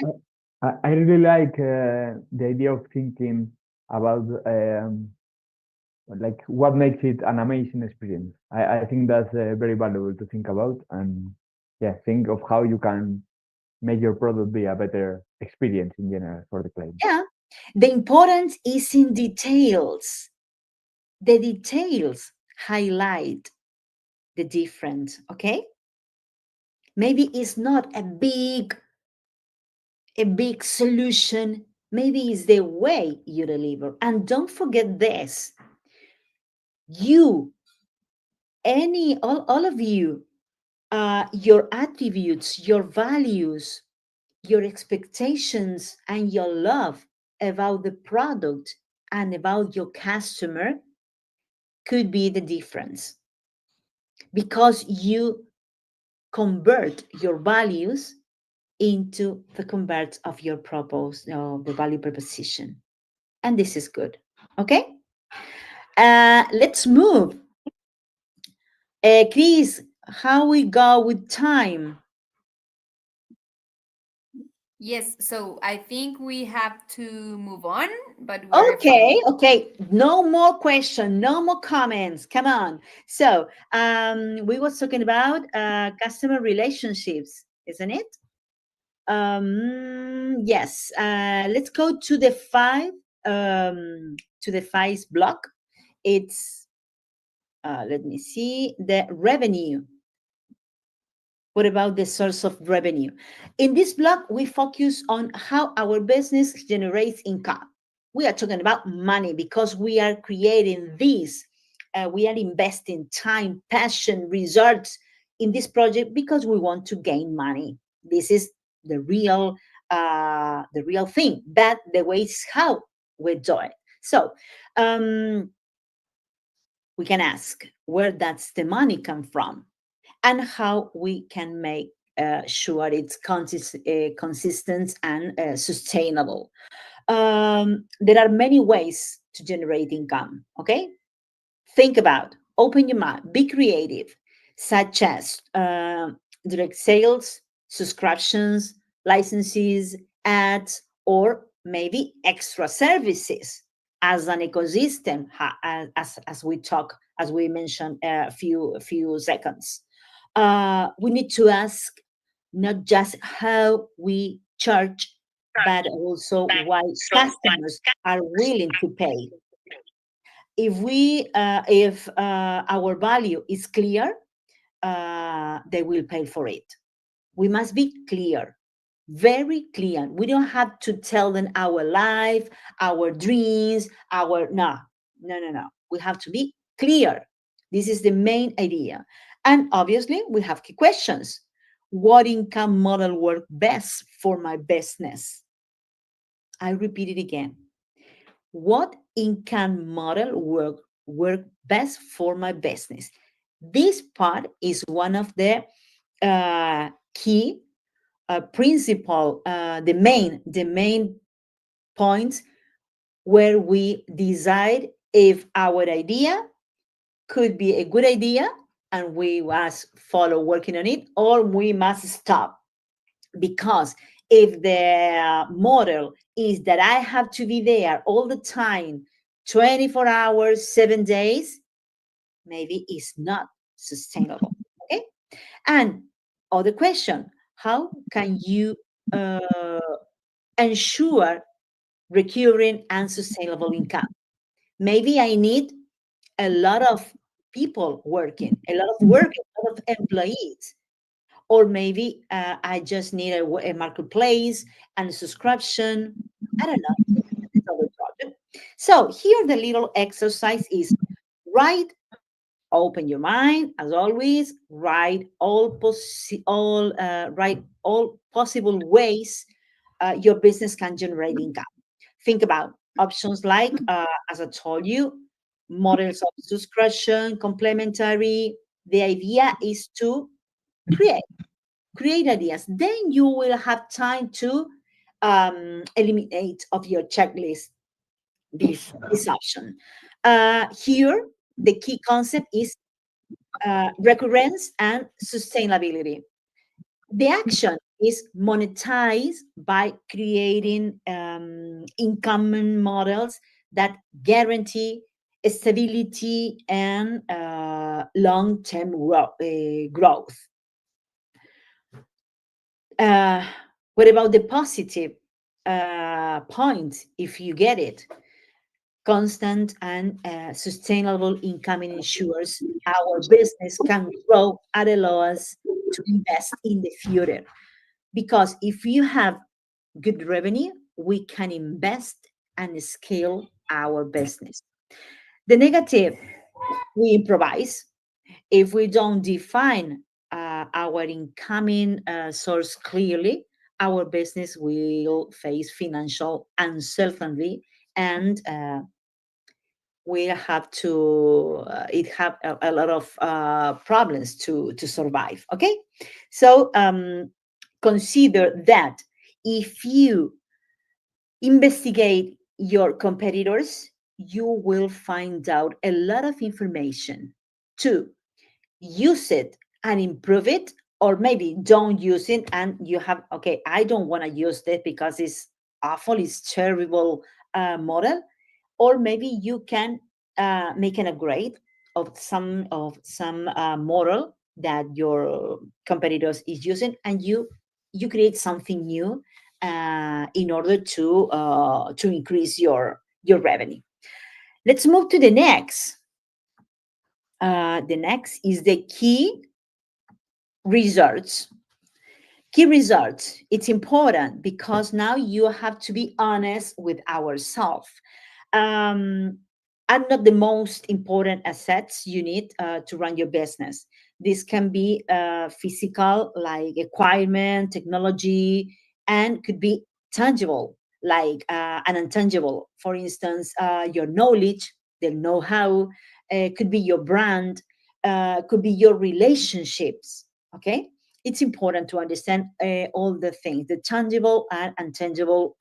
I really like the idea of thinking about like what makes it an amazing experience. I think that's very valuable to think about, and yeah, think of how you can make your product be a better experience in general for the client. yeah, the importance is in details. The details highlight the difference, okay? Maybe it's not a big solution. Maybe it's the way you deliver. And don't forget this. All of you, your attributes, your values, your expectations, and your love about the product and about your customer could be the difference, because you convert your values into the convert of your the value proposition. And this is good. Okay. Let's move. Chris, how we go with time? Yes, so I think we have to move on, but we're Okay. No more question, no more comments. Come on. So we was talking about customer relationships, isn't it? Yes. Let's go to the five block. It's let me see, the revenue. What about the source of revenue? In this block, we focus on how our business generates income. We are talking about money because we are creating this. We are investing time, passion, results in this project because we want to gain money. This is the real the real thing, but the way is how we do it. So we can ask, where does the money come from, and how we can make sure it's consistent and sustainable. There are many ways to generate income. Okay, think about, open your mind, be creative, such as direct sales, subscriptions, licenses, ads, or maybe extra services as an ecosystem, as we mentioned a few seconds. We need to ask not just how we charge, but also why customers are willing to pay. If our value is clear, they will pay for it. We must be clear, very clear. We don't have to tell them our life, our dreams, no. We have to be clear. This is the main idea. And obviously, we have key questions. What income model works best for my business? I repeat it again. What income model work best for my business? This part is one of the key principle, the main points where we decide if our idea could be a good idea and we must follow working on it, or we must stop. Because if the model is that I have to be there all the time, 24 hours, 7 days, maybe it's not sustainable. Okay. And other question, how can you ensure recurring and sustainable income? Maybe I need a lot of people working, a lot of employees. Or maybe I just need a marketplace and a subscription. I don't know. It's another project. So here the little exercise is write, open your mind as always, write all possible ways your business can generate income. Think about options like, as I told you, models of subscription, complementary. The idea is to create ideas. Then you will have time to eliminate of your checklist this option. Here, the key concept is recurrence and sustainability. The action is monetize by creating income models that guarantee stability and long-term growth. What about the positive point? If you get it, constant and sustainable income ensures our business can grow and allow us to invest in the future. Because if you have good revenue, we can invest and scale our business. The negative, we improvise. If we don't define our incoming source clearly, our business will face financial uncertainty, and we'll have to have a lot of problems to survive. Okay, so consider that if you investigate your competitors, you will find out a lot of information to use it and improve it, or maybe don't use it and you have, okay, I don't want to use this because it's awful, it's terrible model. Or maybe you can make an upgrade of some model that your competitors is using, and you create something new in order to increase your revenue. Let's move to the next. The next is the key results. Key results. It's important because now you have to be honest with ourselves. Are not the most important assets you need to run your business. This can be physical, like equipment, technology, and could be tangible, like and intangible. For instance, your knowledge, the know-how, could be your brand, could be your relationships. Okay, it's important to understand all the things, the tangible and intangible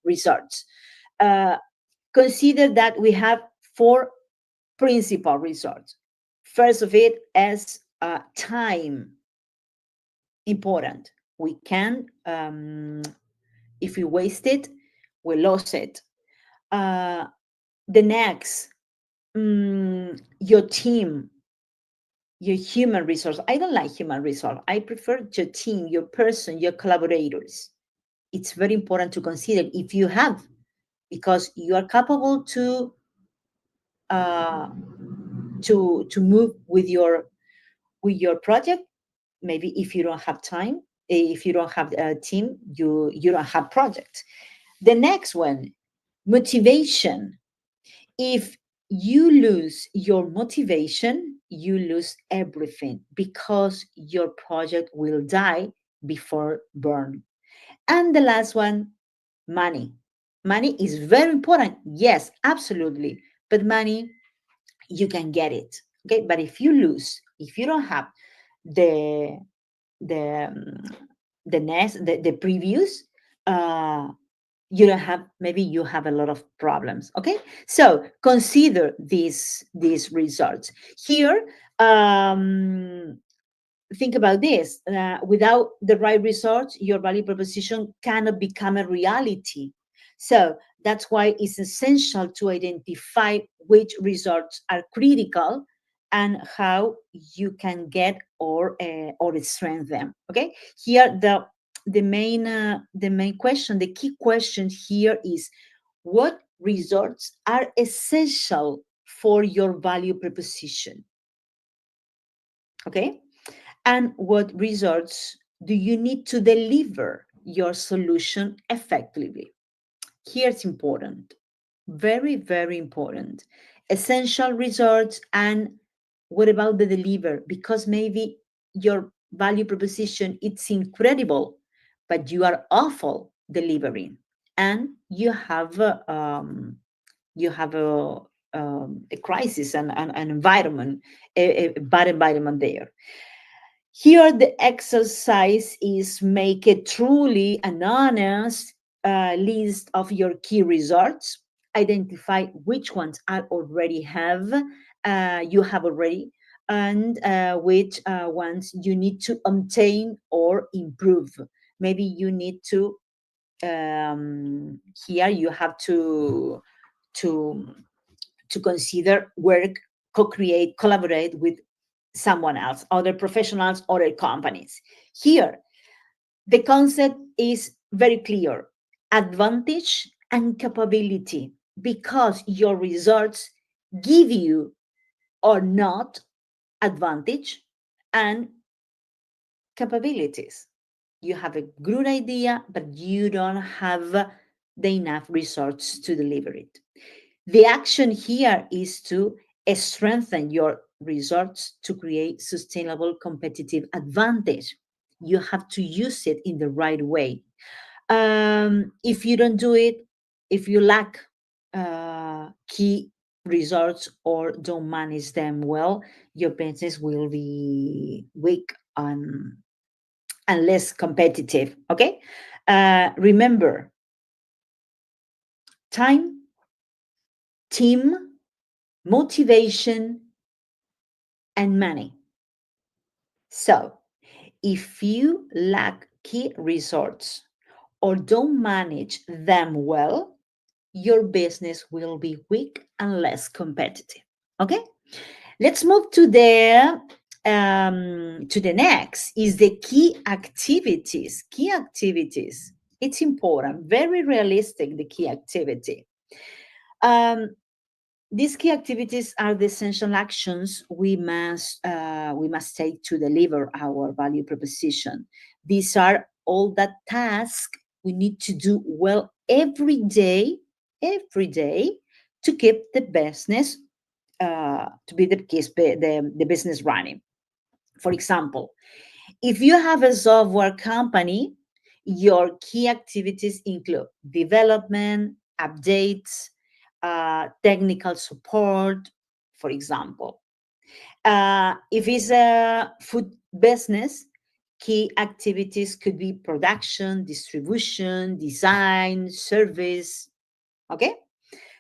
results. Consider that we have 4 principal results. First of it is time. Important. We can, if we waste it, we lose it. The next, your team, your human resource. I don't like human resource. I prefer your team, your person, your collaborators. It's very important to consider if you have, because you are capable to move with your project. Maybe if you don't have time, if you don't have a team, you don't have project. The next one, motivation. If you lose your motivation, you lose everything, because your project will die before burn. And the last one, money. Money is very important. Yes, absolutely. But money, you can get it. Okay. But if you lose, if you don't have the previous, you don't have, maybe you have a lot of problems. Okay, so consider these results here. Think about this. Without the right results, your value proposition cannot become a reality. So that's why it's essential to identify which results are critical and how you can get or strengthen them. Okay, here the main question, the key question here is, what results are essential for your value proposition? Okay, and what results do you need to deliver your solution effectively? Here's important, very, very important. Essential results. And what about the deliver? Because maybe your value proposition, it's incredible, but you are awful delivering, and you have a crisis and an environment, a bad environment there. Here, the exercise is make a truly an honest list of your key results. Identify which ones are already you have already, and which ones you need to obtain or improve. Maybe you need to here you have to consider, work, co-create, collaborate with someone else, other professionals, other companies. Here, the concept is very clear: advantage and capability, because your results give you or not advantage and capabilities. You have a good idea, but you don't have the enough resources to deliver it. The action here is to strengthen your results to create sustainable competitive advantage. You have to use it in the right way. If you don't do it, if you lack key results or don't manage them well, your business will be weak and less competitive. Okay, remember, time, team, motivation, and money. So if you lack key results or don't manage them well, your business will be weak and less competitive. Okay, let's move to the next, is the key activities. Key activities, it's important, very realistic, the key activity. These key activities are the essential actions we must take to deliver our value proposition. These are all that tasks we need to do well every day, to keep the business the business running. For example, if you have a software company, your key activities include development, updates, technical support, for example. If it's a food business, key activities could be production, distribution, design, service. Okay?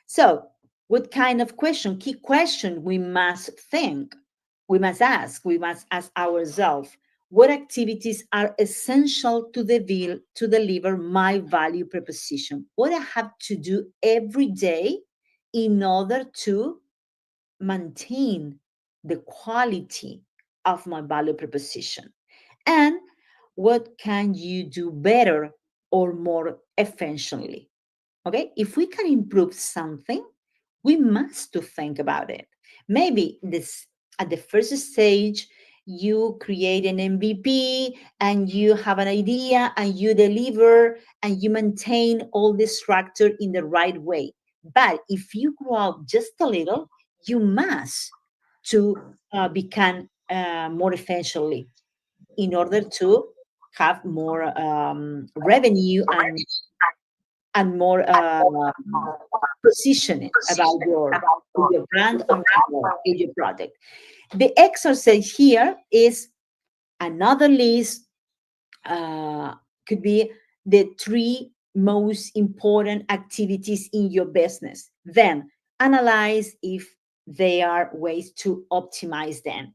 So, what kind of key question we must think, we must ask ourselves, what activities are essential to deliver my value proposition? What I have to do every day in order to maintain the quality of my value proposition? And what can you do better or more efficiently? Okay, if we can improve something, we must to think about it. Maybe this at the first stage, you create an MVP and you have an idea and you deliver and you maintain all the structure in the right way. But if you grow up just a little, you must to become more efficiently in order to have more revenue and more positioning about your brand and your product. The exercise here is another list, could be the 3 most important activities in your business. Then analyze if there are ways to optimize them.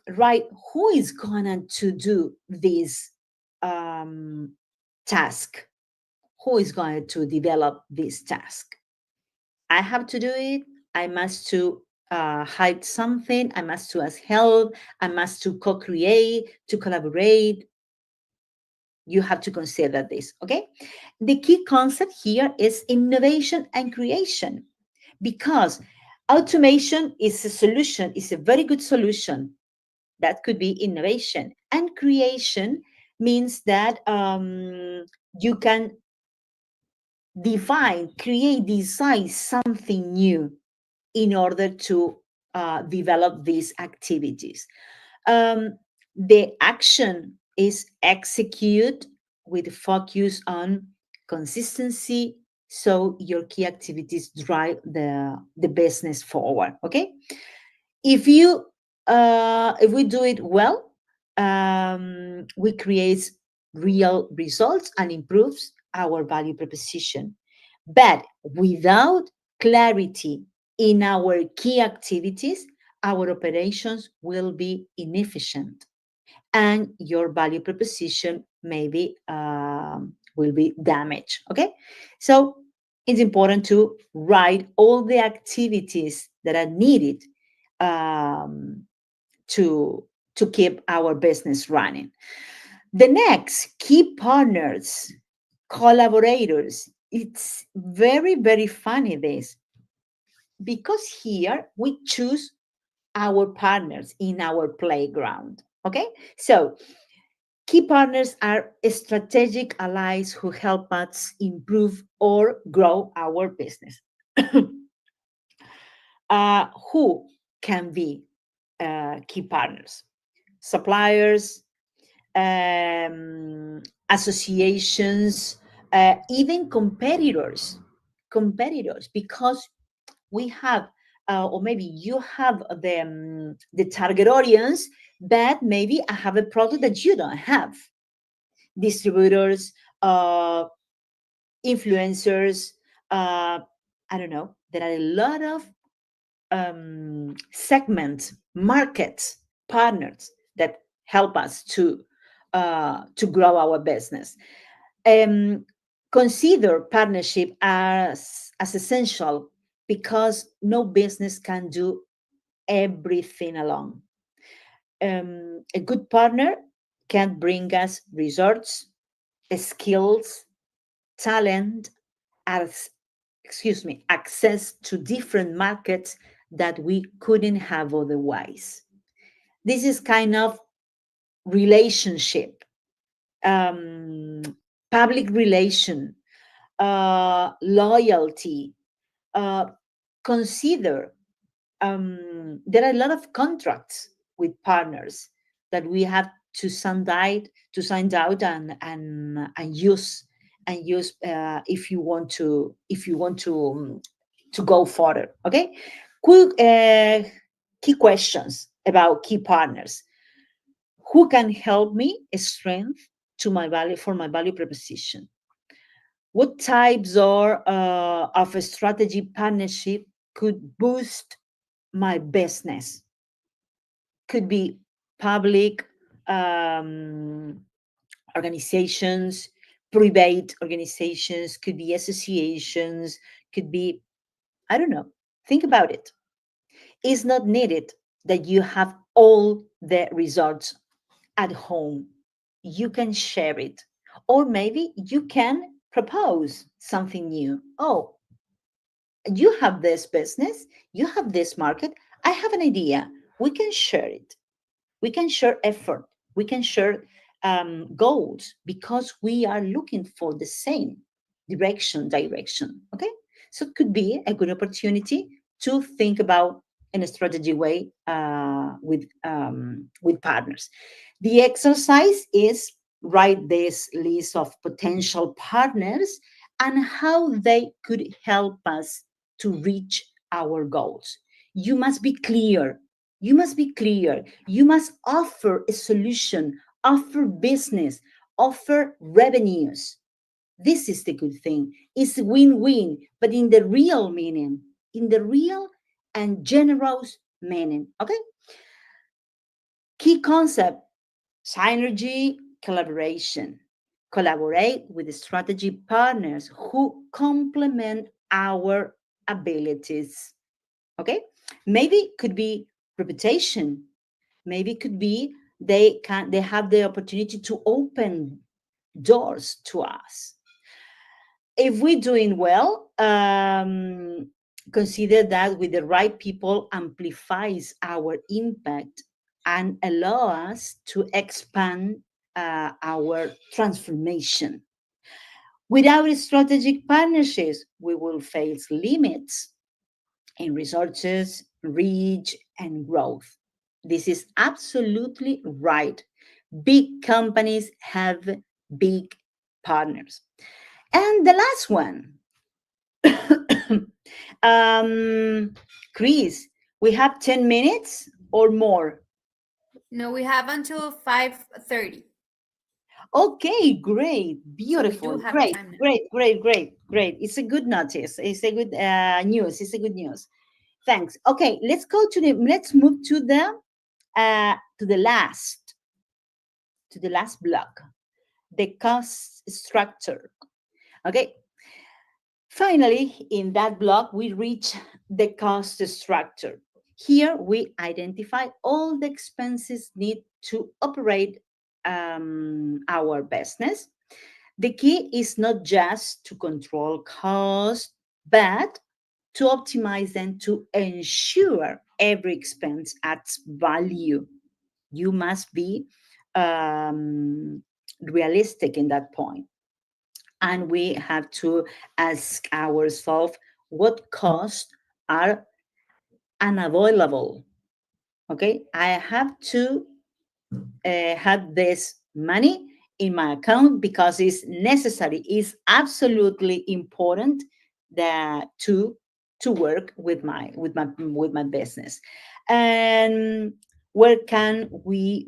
Right, who is going to do this task? Who is going to develop this task? I have to do it. I must to hide something. I must to ask help. I must to co-create, to collaborate. You have to consider this, okay? The key concept here is innovation and creation, because automation is a solution, is a very good solution. That could be innovation. And creation means that you can design something new in order to develop these activities. The action is execute with focus on consistency, so your key activities drive the business forward. Okay, if we do it well, we create real results and improves our value proposition. But without clarity in our key activities, our operations will be inefficient and your value proposition maybe will be damaged. Okay, so it's important to write all the activities that are needed to keep our business running. The next, key partners, collaborators. It's very, very funny this, because here we choose our partners in our playground. Okay, so key partners are strategic allies who help us improve or grow our business. Who can be key partners? Suppliers, associations, even competitors, because we have, or maybe you have the target audience, but maybe I have a product that you don't have. Distributors, influencers, I don't know. There are a lot of segments, markets, partners that help us to grow our business. Consider partnership as essential, because no business can do everything alone. A good partner can bring us results, skills, talent, access to different markets that we couldn't have otherwise. This is kind of relationship, public relation, loyalty. Consider there are a lot of contracts with partners that we have to send out and use if you want to to go further. Okay, quick key questions about key partners. Who can help me strength to my value for my value proposition? What types of a strategy partnership could boost my business? Could be public organizations, private organizations, could be associations, could be, I don't know. Think about it. It's not needed that you have all the results at home. You can share it. Or maybe you can propose something new. Oh, you have this business, you have this market. I have an idea. We can share it. We can share effort. We can share goals because we are looking for the same direction. Okay. So it could be a good opportunity to think about in a strategy way with partners. The exercise is write this list of potential partners and how they could help us to reach our goals. You must be clear. You must be clear. You must offer a solution, offer business, offer revenues. This is the good thing. It's win-win, but in the real meaning, in the real and generous meaning. Okay? Key concept, synergy, collaboration. Collaborate with strategy partners who complement our abilities. Okay? Maybe could be reputation. Maybe could be they have the opportunity to open doors to us. If we're doing well, consider that with the right people amplifies our impact and allow us to expand our transformation. Without strategic partnerships, we will face limits in resources, reach, and growth. This is absolutely right. Big companies have big partners. And the last one, Chris, we have 10 minutes or more. No, we have until 5:30. Okay, great, beautiful, have great, time now. great. It's a good notice. It's a good news. It's a good news. Thanks. Okay, let's move to the last block, the cost structure. Okay. Finally, in that block, we reach the cost structure. Here, we identify all the expenses need to operate our business. The key is not just to control cost, but to optimize them to ensure every expense adds value. You must be realistic in that point. And we have to ask ourselves what costs are unavoidable. Okay, I have to have this money in my account because it's necessary. It's absolutely important that to work with my business. And where can we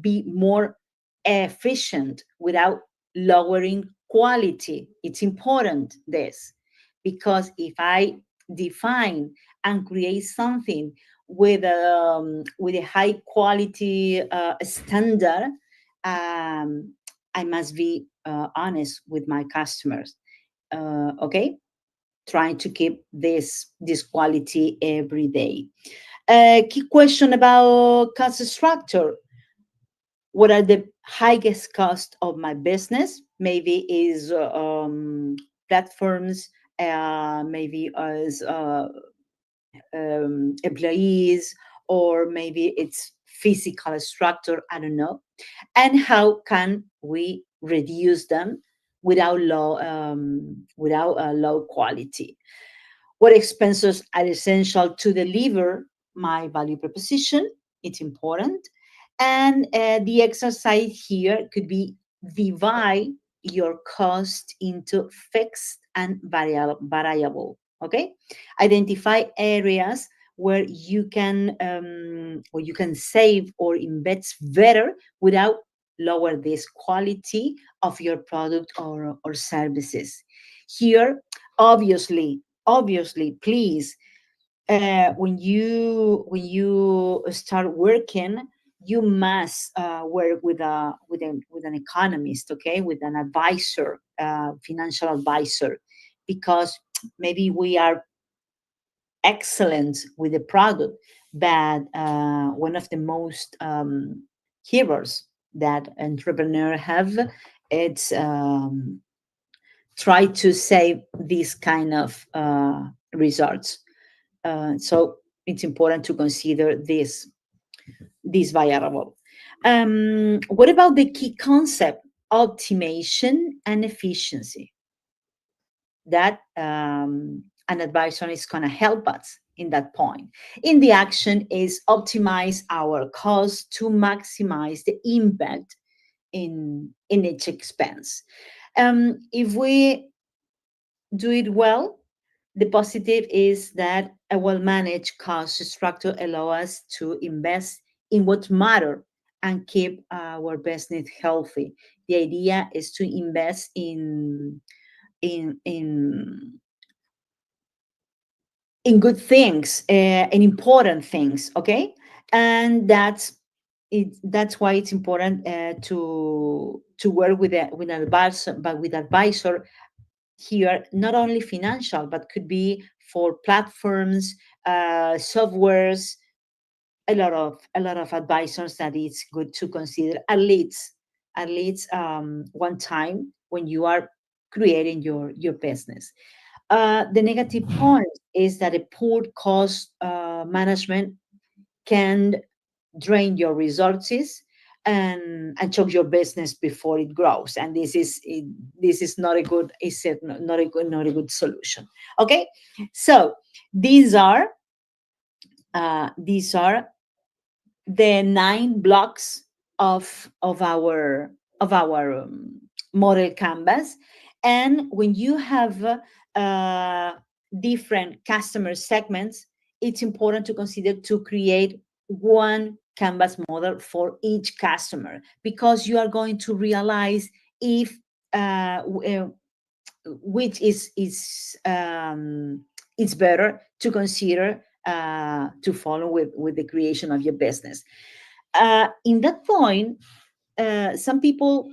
be more efficient without lowering quality? It's important this, because if I define and create something with a high quality standard, I must be honest with my customers. Okay, trying to keep this quality every day. Key question about cost structure. What are the highest cost of my business? Maybe is platforms, maybe as employees, or maybe it's physical structure, I don't know. And how can we reduce them without low quality? What expenses are essential to deliver my value proposition? It's important. And the exercise here could be divide your cost into fixed and variable. Okay, identify areas where you can save or invest better without lower this quality of your product or services. Here, obviously, please, when you start working, you must work with an economist, okay, with an advisor, financial advisor, because maybe we are excellent with the product, but one of the most heroes that entrepreneur have, it's try to save these kind of results. So it's important to consider this variable. What about the key concept, optimization and efficiency? That an advisor is going to help us in that point. In the action is optimize our cost to maximize the impact in each expense. If we do it well, the positive is that a well-managed cost structure allows us to invest in what matter and keep our business healthy. The idea is to invest in good things, and important things, okay? And that's why it's important to work with an advisor, but with advisor here, not only financial, but could be for platforms, softwares, a lot of advisors that it's good to consider at least one time when you are creating your business. The negative point is that a poor cost management can drain your resources and choke your business before it grows. And this is not a good not a good solution. Okay, so these are the 9 blocks of our model canvas. And when you have different customer segments, it's important to consider to create one canvas model for each customer, because you are going to realize if which is it's better to consider to follow with the creation of your business. In that point, some people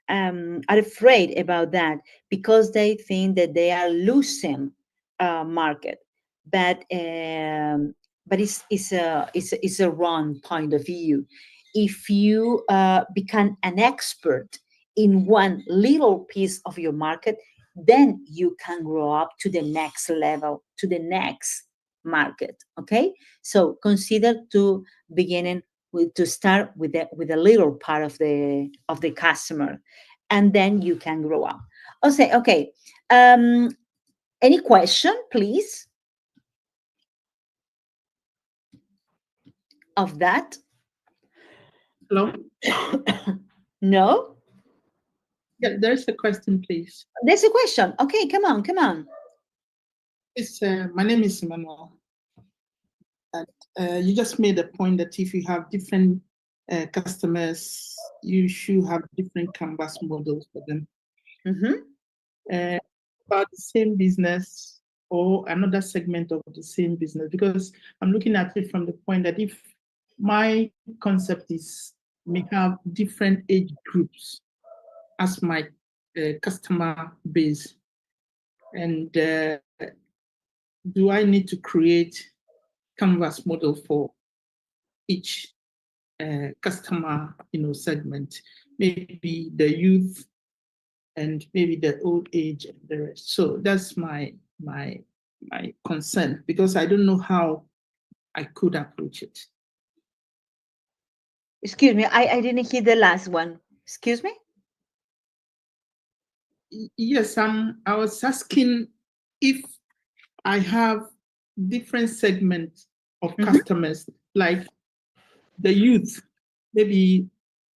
are afraid about that because they think that they are losing market, but it's a wrong point of view. If you become an expert in one little piece of your market, then you can grow up to the next level, to the next market. Okay, so consider to beginning to start with a little part of the customer, and then you can grow up. Okay. Any question, please, of that? Hello? No? Yeah, there's a question, please. There's a question. Okay, come on. It's my name is Emmanuel. And you just made a point that if you have different customers, you should have different canvas models for them. About the same business or another segment of the same business, because I'm looking at it from the point that if my concept is may have different age groups as my customer base, and do I need to create canvas model for each customer segment, maybe the youth and maybe the old age and the rest? So that's my concern, because I don't know how I could approach it. Excuse me, I didn't hear the last one. Excuse me? Yes, I was asking if I have different segments of customers, like the youth, maybe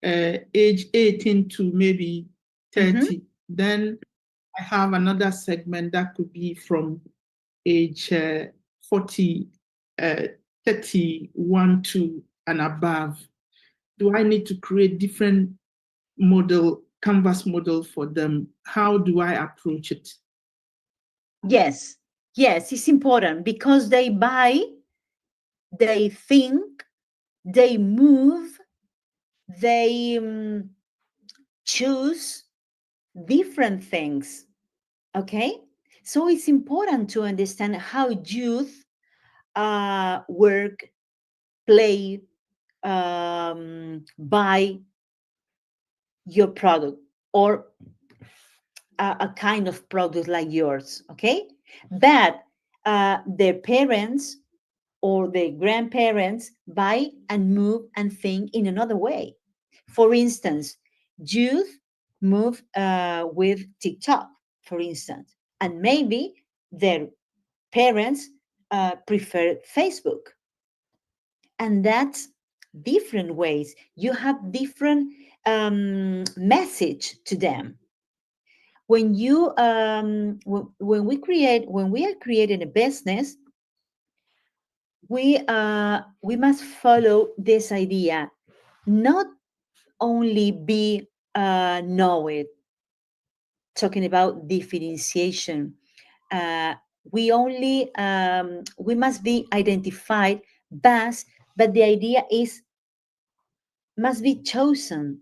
age 18 to maybe 30. Then I have another segment that could be from age 40, 31 to and above. Do I need to create different canvas model for them? How do I approach it? Yes, it's important because they buy, they think, they move, they choose different things. Okay, so it's important to understand how youth work, play, buy your product or a kind of product like yours. Okay, but their parents or their grandparents buy and move and think in another way. For instance, youth move with TikTok, for instance, and maybe their parents prefer Facebook. And that's different ways. You have different message to them. When you when we are creating a business, we must follow this idea, not only be know it, talking about differentiation. We must be identified, but the idea must be chosen.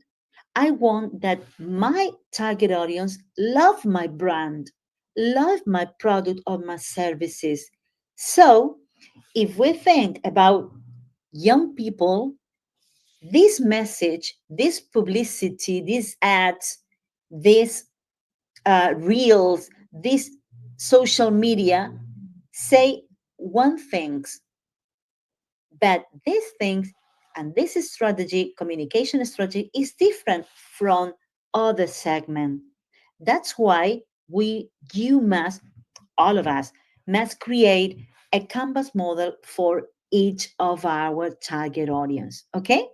I want that my target audience love my brand, love my product or my services. So if we think about young people, this message, this publicity, these ads, these reels, this social media say one thing, but these things and this strategy, communication strategy, is different from other segment. That's why all of us must create a canvas model for each of our target audience. Okay,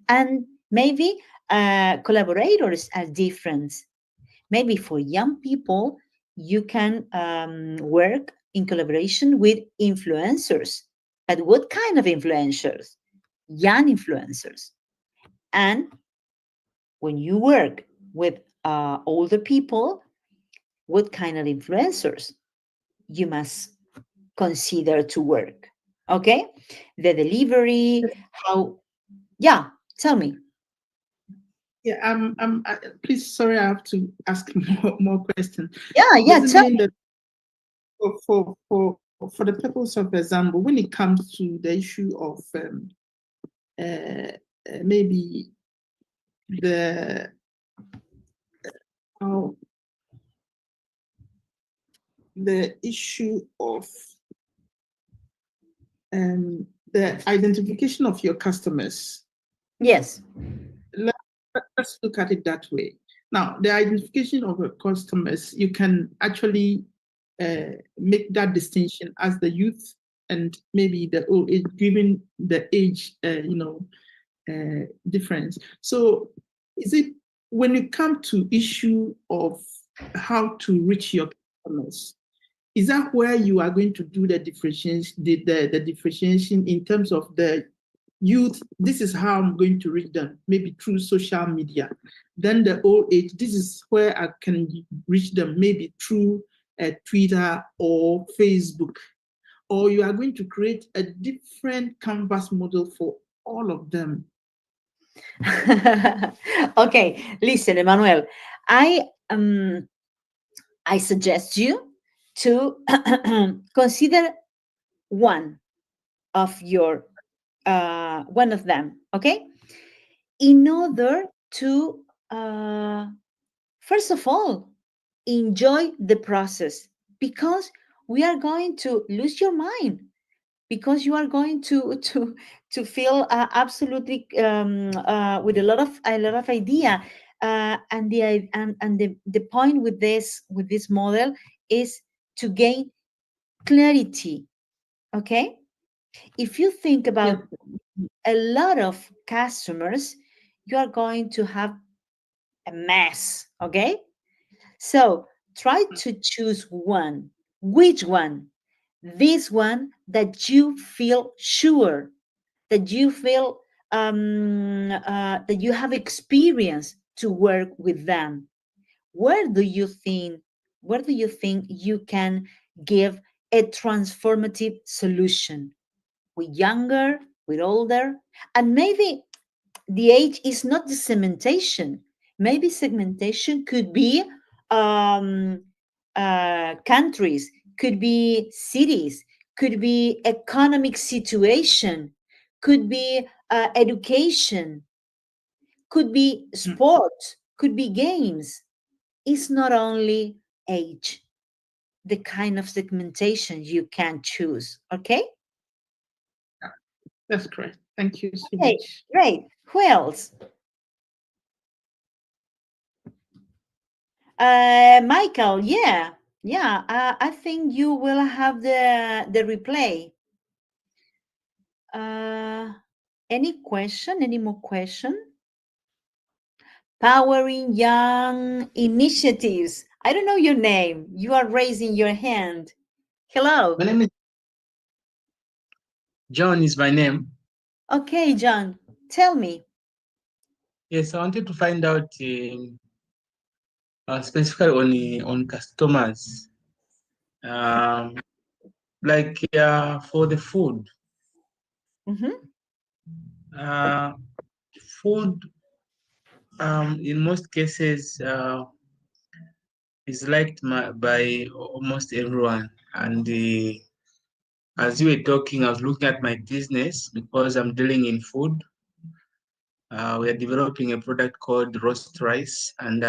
and maybe collaborators are different. Maybe for young people, you can work in collaboration with influencers. But what kind of influencers? Young influencers. And when you work with older people, what kind of influencers you must consider to work? Okay, the delivery, how? Yeah, tell me. Yeah, please, sorry, I have to ask more questions. Yeah, Does it tell mean me. that for the purpose of example, when it comes to the issue of maybe the issue of the identification of your customers. Yes. Let's look at it that way. Now, the identification of your customers, you can actually make that distinction as the youth and maybe the old age, given the age, difference. So, is it when you come to issue of how to reach your customers? Is that where you are going to do the differentiation, the differentiation in terms of the youth? This is how I'm going to reach them, maybe through social media. Then the old age, this is where I can reach them, maybe through Twitter or Facebook. Or you are going to create a different canvas model for all of them. Okay, listen, Emmanuel, I suggest you to consider one of them, okay, in order to first of all enjoy the process, because we are going to lose your mind, because you are going to feel absolutely with a lot of idea, and the point with this model is to gain clarity. Okay, If you think about a lot of customers, you are going to have a mess, okay? So try to choose one. Which one? This one that you feel sure, that you feel that you have experience to work with them. Where do you think? Where do you think you can give a transformative solution? With younger, with older, and maybe the age is not the segmentation. Maybe segmentation could be um, countries, could be cities, could be economic situation, could be education, could be sports, could be games. It's not only age, the kind of segmentation you can choose. Okay? That's correct. Thank you so Okay, much. great. Who else? Michael, yeah, yeah. I think you will have the replay. Any question? Any more question? Powering Young Initiatives. I don't know your name. You are raising your hand. Hello. My name is John is my name. Okay, John, tell me. Yes, I wanted to find out specifically on customers, like for the food. Food, in most cases, is liked by almost everyone. And as you were talking, I was looking at my business because I'm dealing in food. We are developing a product called roast rice, and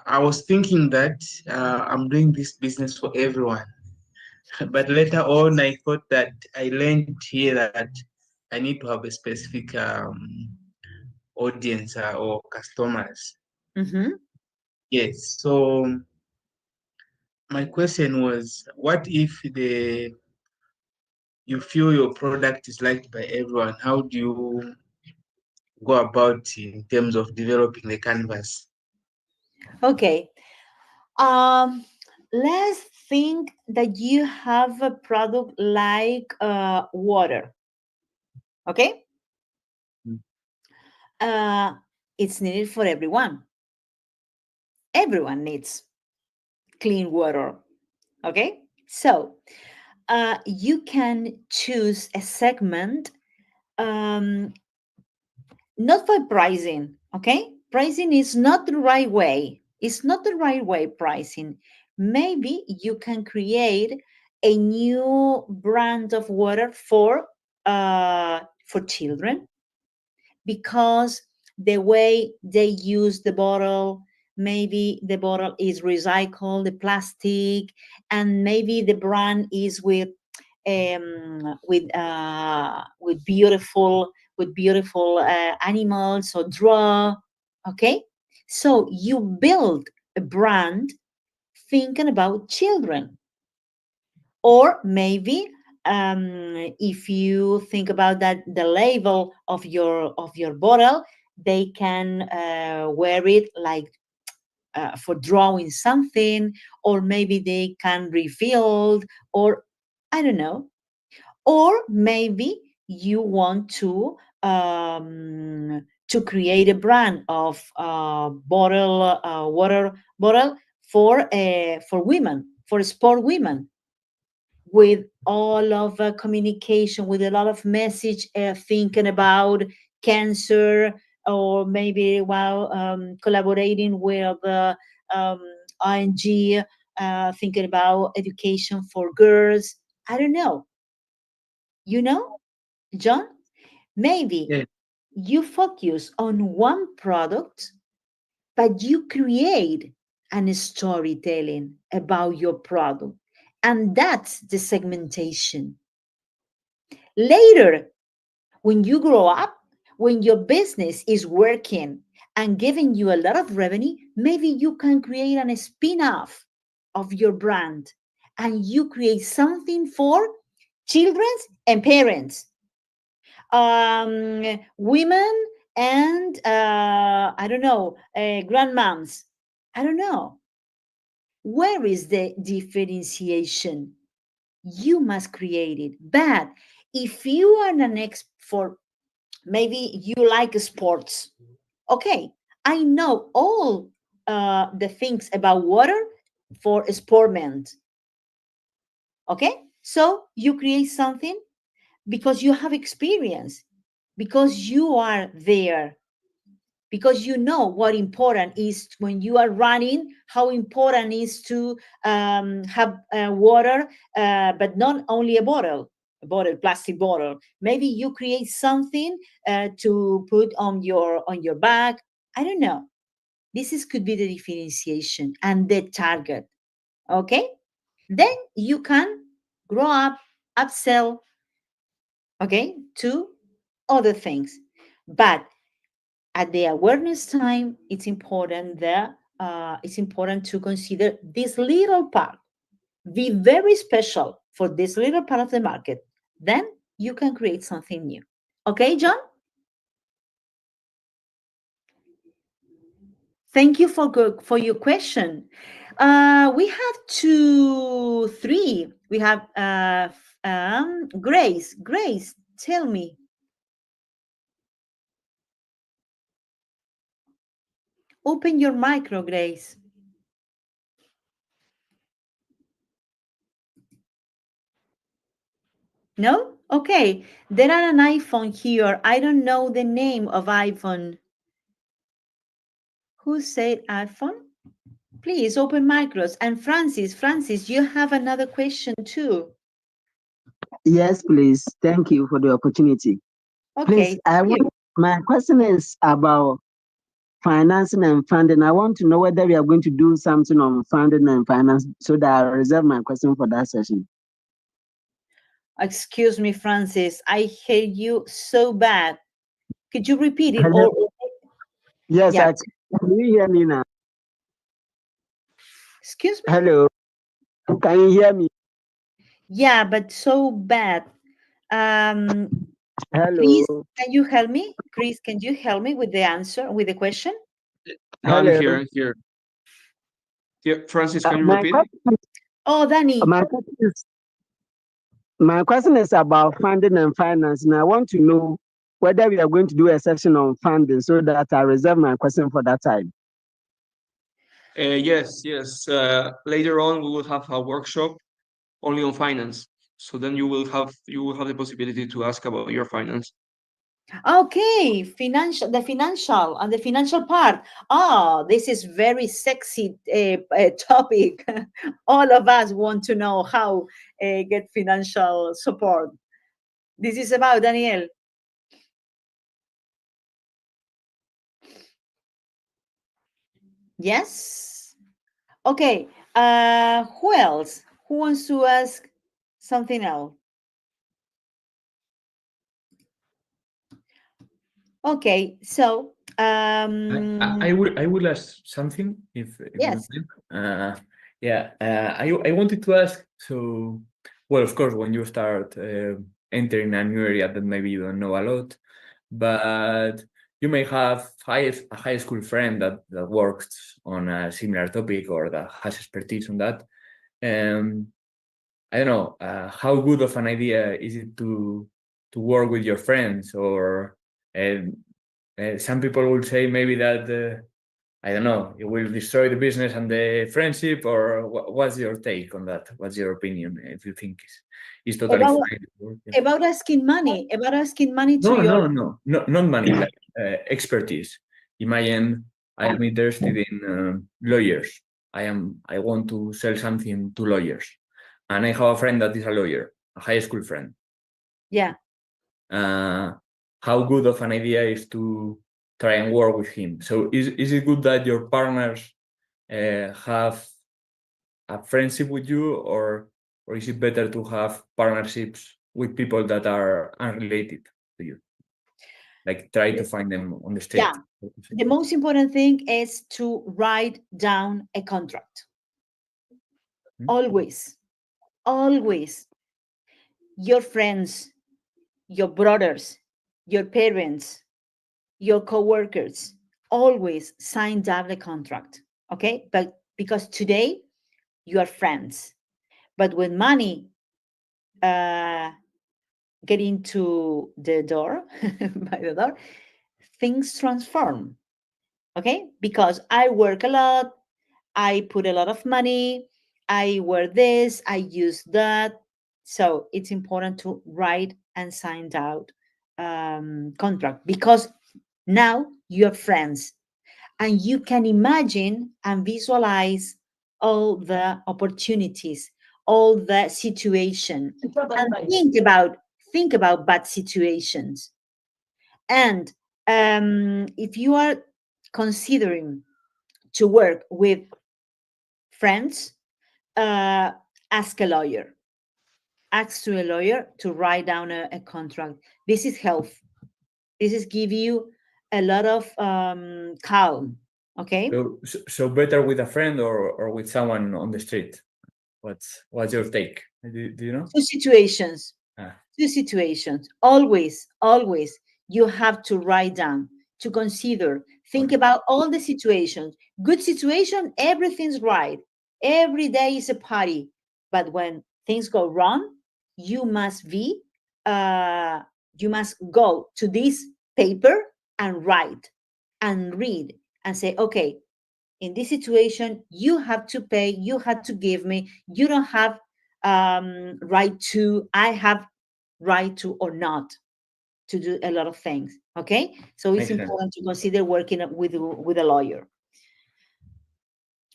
I was thinking that I'm doing this business for everyone. But later on, I thought that I learned here that I need to have a specific audience or customers. Yes. So my question was, what if you feel your product is liked by everyone? How do you go about in terms of developing the canvas? Okay. Let's think that you have a product like water. Okay. It's needed for everyone. Everyone needs clean water. Okay. So you can choose a segment, not by pricing. Okay. Pricing is not the right way. It's not the right way, pricing. Maybe you can create a new brand of water for children, because the way they use the bottle, maybe the bottle is recycled, the plastic, and maybe the brand is with beautiful animals or draw. Okay, so you build a brand thinking about children. Or maybe if you think about that, the label of your bottle, they can wear it like for drawing something, or maybe they can refill, or I don't know. Or maybe you want to create a brand of water bottle for women, for sport women, with all of communication, with a lot of message, thinking about cancer, or maybe while collaborating with ING, thinking about education for girls. I don't know. You know, John, maybe you focus on one product, but you create an storytelling about your product. And that's the segmentation. Later, when you grow up, when your business is working and giving you a lot of revenue, maybe you can create a spin-off of your brand and you create something for children and parents, women and I don't know, grandmoms. I don't know. Where is the differentiation? You must create it. But if you are an expert for, maybe you like sports, okay, I know all the things about water for sportmen. Okay, so you create something because you have experience, because you are there, because you know what important is when you are running, how important is to have water, but not only a bottle, plastic bottle. Maybe you create something to put on your bag. I don't know. Could be the differentiation and the target. Okay, then you can grow up, upsell, okay, to other things. But at the awareness time, it's important that it's important to consider this little part. Be very special for this little part of the market. Then you can create something new. Okay, John? Thank you for your question. We have 2, 3. We have Grace. Grace, tell me. Open your micro, Grace. No? Okay. There are an iPhone here. I don't know the name of iPhone. Who said iPhone? Please open micros. And Francis, you have another question too. Yes, please. Thank you for the opportunity. Okay. Please, my question is about financing and funding. I want to know whether we are going to do something on funding and finance, so that I'll reserve my question for that session. Excuse me, Francis. I hear you so bad. Could you repeat it? Hello? Or Yes, yeah. Can you hear me now? Excuse me? Hello. Can you hear me? Yeah, but so bad. Hello. Please, can you help me? Chris, can you help me with the answer, with the question? No, I'm here. I'm here. Yeah, Francis, can you repeat? Oh, Danny. My question is about funding and finance, and I want to know whether we are going to do a session on funding, so that I reserve my question for that time. Yes. Later on, we will have a workshop only on finance. So then you will have the possibility to ask about your finance. Okay, the financial part. Oh, this is very sexy topic. All of us want to know how get financial support. This is about Daniel. Yes. Okay. Who else? Who wants to ask something else? Okay, so I will ask something if yes. you mind. I wanted to ask, so well, of course, when you start entering a new area that maybe you don't know a lot, but you may have a high school friend that works on a similar topic or that has expertise on that. I don't know, how good of an idea is it to work with your friends, or some people will say maybe that I don't know, it will destroy the business and the friendship, or what's your take on that? What's your opinion? If you think it's totally fine. About asking money, No, not money, like expertise. Imagine I am interested in lawyers. I want to sell something to lawyers, and I have a friend that is a lawyer, a high school friend. Yeah. How good of an idea is to try and work with him? So is it good that your partners have a friendship with you, or is it better to have partnerships with people that are unrelated to you? Like try to find them on the street. Yeah. The most important thing is to write down a contract. Always. always your friends, your brothers, your parents, your coworkers, always sign double contract, okay? But because today you are friends, but when money get into the door, by the door, things transform, okay? Because I work a lot, I put a lot of money, I wear this, I use that. So it's important to write and sign out contract, because now you're friends and you can imagine and visualize all the opportunities, all the situation, and think about bad situations. And if you are considering to work with friends, ask a lawyer. Ask to a lawyer to write down a contract. This is health. This is give you a lot of calm. Okay. So better with a friend or with someone on the street? What's your take? Do you know? Two situations. Two situations. Always you have to write down, to consider, think about all the situations. Good situation, everything's right. Every day is a party. But when things go wrong, you must go to this paper and write and read and say, okay, in this situation, you have to pay, you have to give me, you don't have right to, I have right to or not to do a lot of things. Okay, so it's important to consider working with a lawyer.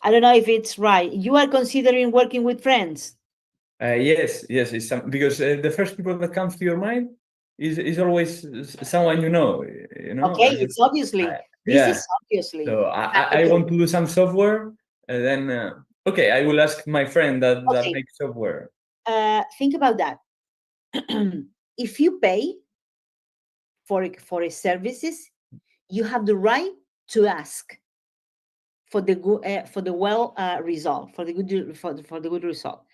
I don't know if it's right. You are considering working with friends? Yes, it's because the first people that comes to your mind is always someone you know. Okay, it's obviously. This is obviously. So I want to do some software, and then okay, I will ask my friend that makes software. Think about that. If you pay for a services, you have the right to ask for the good result, for the good result.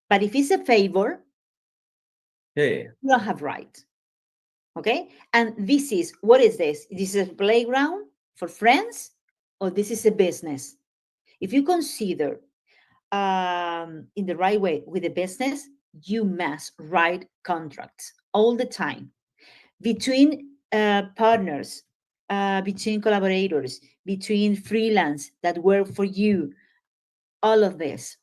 But if it's a favor, you don't have right. Okay, and this is, what is this? This is a playground for friends, or this is a business? If you consider in the right way with a business, you must write contracts all the time between partners, between collaborators, between freelance that work for you. All of this,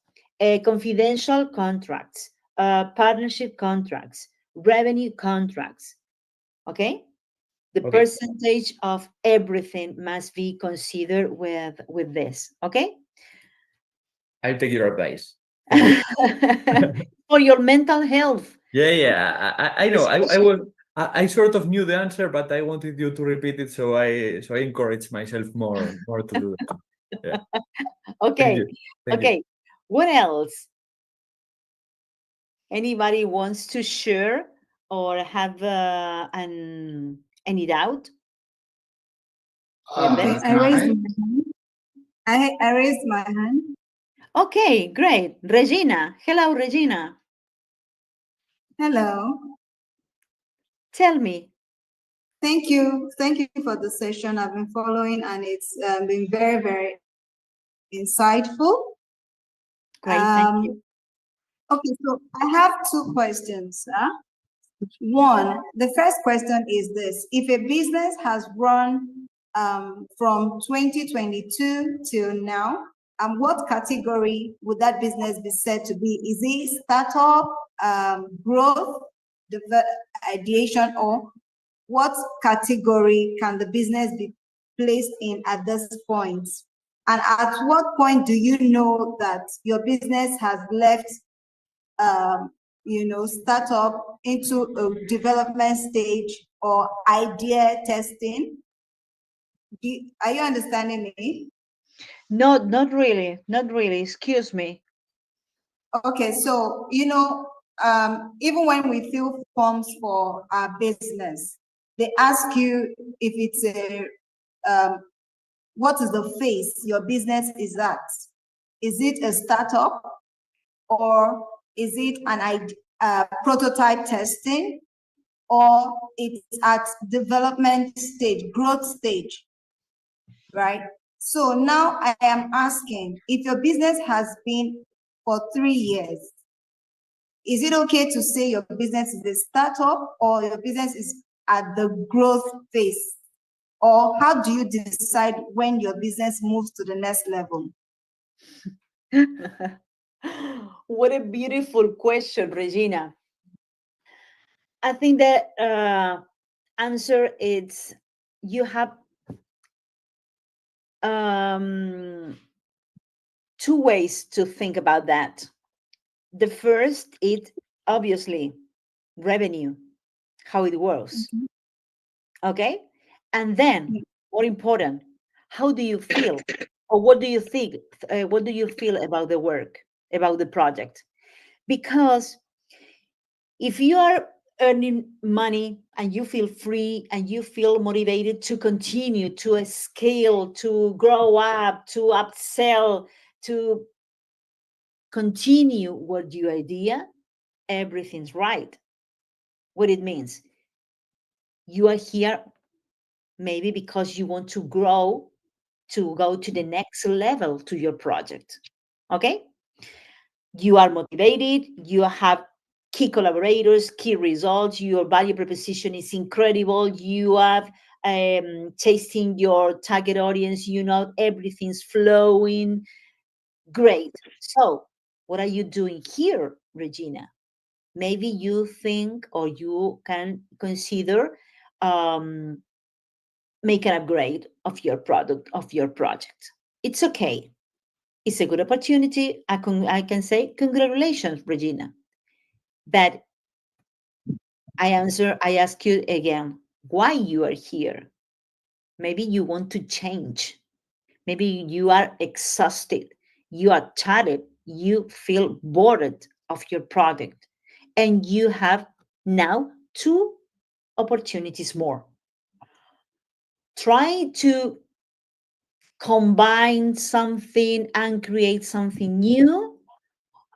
confidential contracts, partnership contracts, revenue contracts. Okay, the percentage of everything must be considered with this. Okay, I'll take your advice. For your mental health. I know. I sort of knew the answer, but I wanted you to repeat it, so I encourage myself more to do it. Yeah. Okay. Thank Okay. you. What else? Anybody wants to share or have any doubt? Okay, I raised my hand. Okay, great. Regina. Hello, Regina. Hello. Tell me. Thank you. Thank you for the session. I've been following, and it's been very, very insightful. Great, thank you. Okay, so I have two questions. One, the first question is this: if a business has run from 2022 till now, what category would that business be said to be? Is it startup, growth, ideation, or what category can the business be placed in at this point? And at what point do you know that your business has left, startup into a development stage or idea testing? Are you understanding me? No, not really. Not really. Excuse me. Okay, so, even when we fill forms for our business, they ask you if it's what is the phase your business is at? Is it a startup, or Is it prototype testing, or it's at development stage, growth stage, right? So now I am asking, if your business has been for 3 years, is it okay to say your business is a startup or your business is at the growth phase? Or how do you decide when your business moves to the next level? What a beautiful question, Regina. I think the answer is you have two ways to think about that. The first is obviously revenue, how it works. Okay? And then, more important, how do you feel? Or what do you think? What do you feel about the work, about the project? Because if you are earning money and you feel free and you feel motivated to continue to scale, to grow up, to upsell, to continue with your idea, everything's right. What it means, you are here maybe because you want to grow, to go to the next level to your project. Okay? You are motivated, you have key collaborators, key results, your value proposition is incredible, you have tasting your target audience, you know, everything's flowing. Great. So what are you doing here, Regina? Maybe you think, or you can consider make an upgrade of your product, of your project. It's okay. It's a good opportunity. I can say congratulations, Regina. But I ask you again, why you are here? Maybe you want to change. Maybe you are exhausted. You are tired. You feel bored of your product. And you have now 2 opportunities more. Try to combine something and create something new,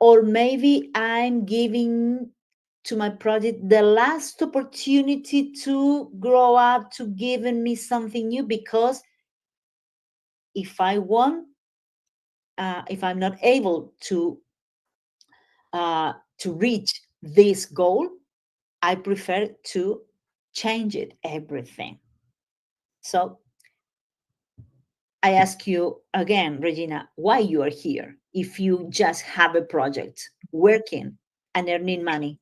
or maybe I'm giving to my project the last opportunity to grow up, to give me something new, because if I want, if I'm not able to reach this goal, I prefer to change it, everything. So I ask you again, Regina, why you are here if you just have a project working and earning money?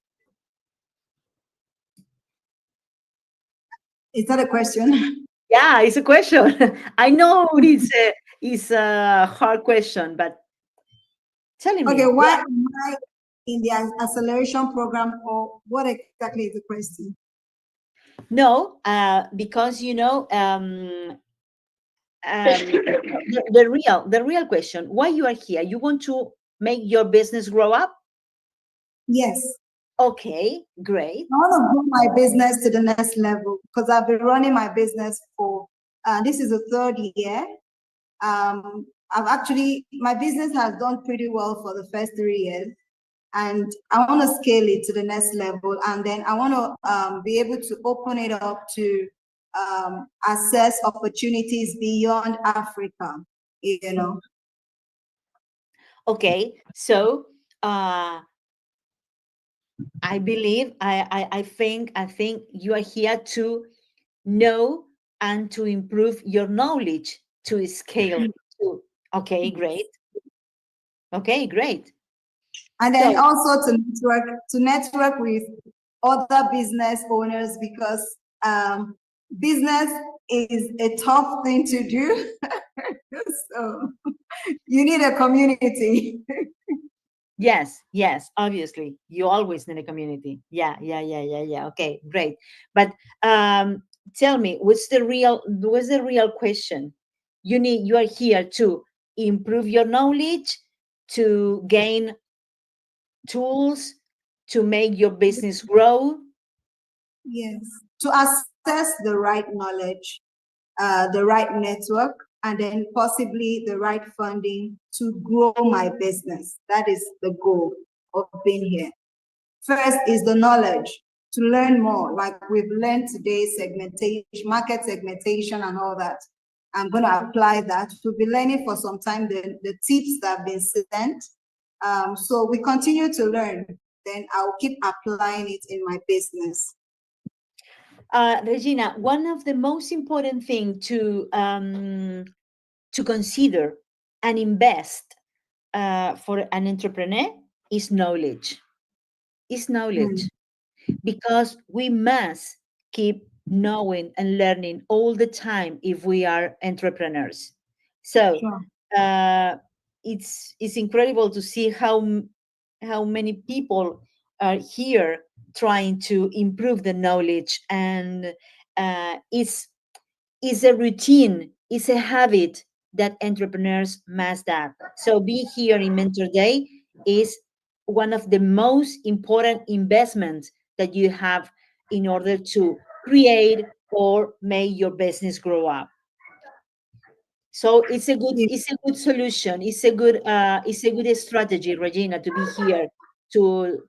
Is that a question? Yeah, it's a question. I know it's a hard question, but telling me. Okay, why am I in the acceleration program, or what exactly is the question? No, because you know the real question, why you are here? You want to make your business grow up? Yes. Okay, great. I want to grow my business to the next level because I've been running my business for this is the 3rd year. My business has done pretty well for the first 3 years, and I want to scale it to the next level, and then I want to be able to open it up to access opportunities beyond Africa, you know. Okay, so I believe, I think you are here to know and to improve your knowledge, to scale. Okay, great. Okay, great. And then also to network with other business owners, because business is a tough thing to do. So you need a community. Yes, obviously. You always need a community. Yeah. Okay, great. But tell me, what's the real question? You are here to improve your knowledge, to gain tools, to make your business grow. Yes, to access the right knowledge, the right network, and then possibly the right funding to grow my business. That is the goal. of being here. First is the knowledge, to learn more, like we've learned today, segmentation, market segmentation and all that. I'm going to apply that. We'll be learning for some time the tips that have been sent. So we continue to learn, then I'll keep applying it in my business. Regina, one of the most important things to consider and invest for an entrepreneur is knowledge. Because we must keep knowing and learning all the time if we are entrepreneurs. So it's incredible to see how many people are here trying to improve the knowledge, and it's a routine, it's a habit that entrepreneurs must have. So being here in Mentor Day is one of the most important investments that you have in order to create or make your business grow up. So it's a good solution. It's a good strategy, Regina, to be here to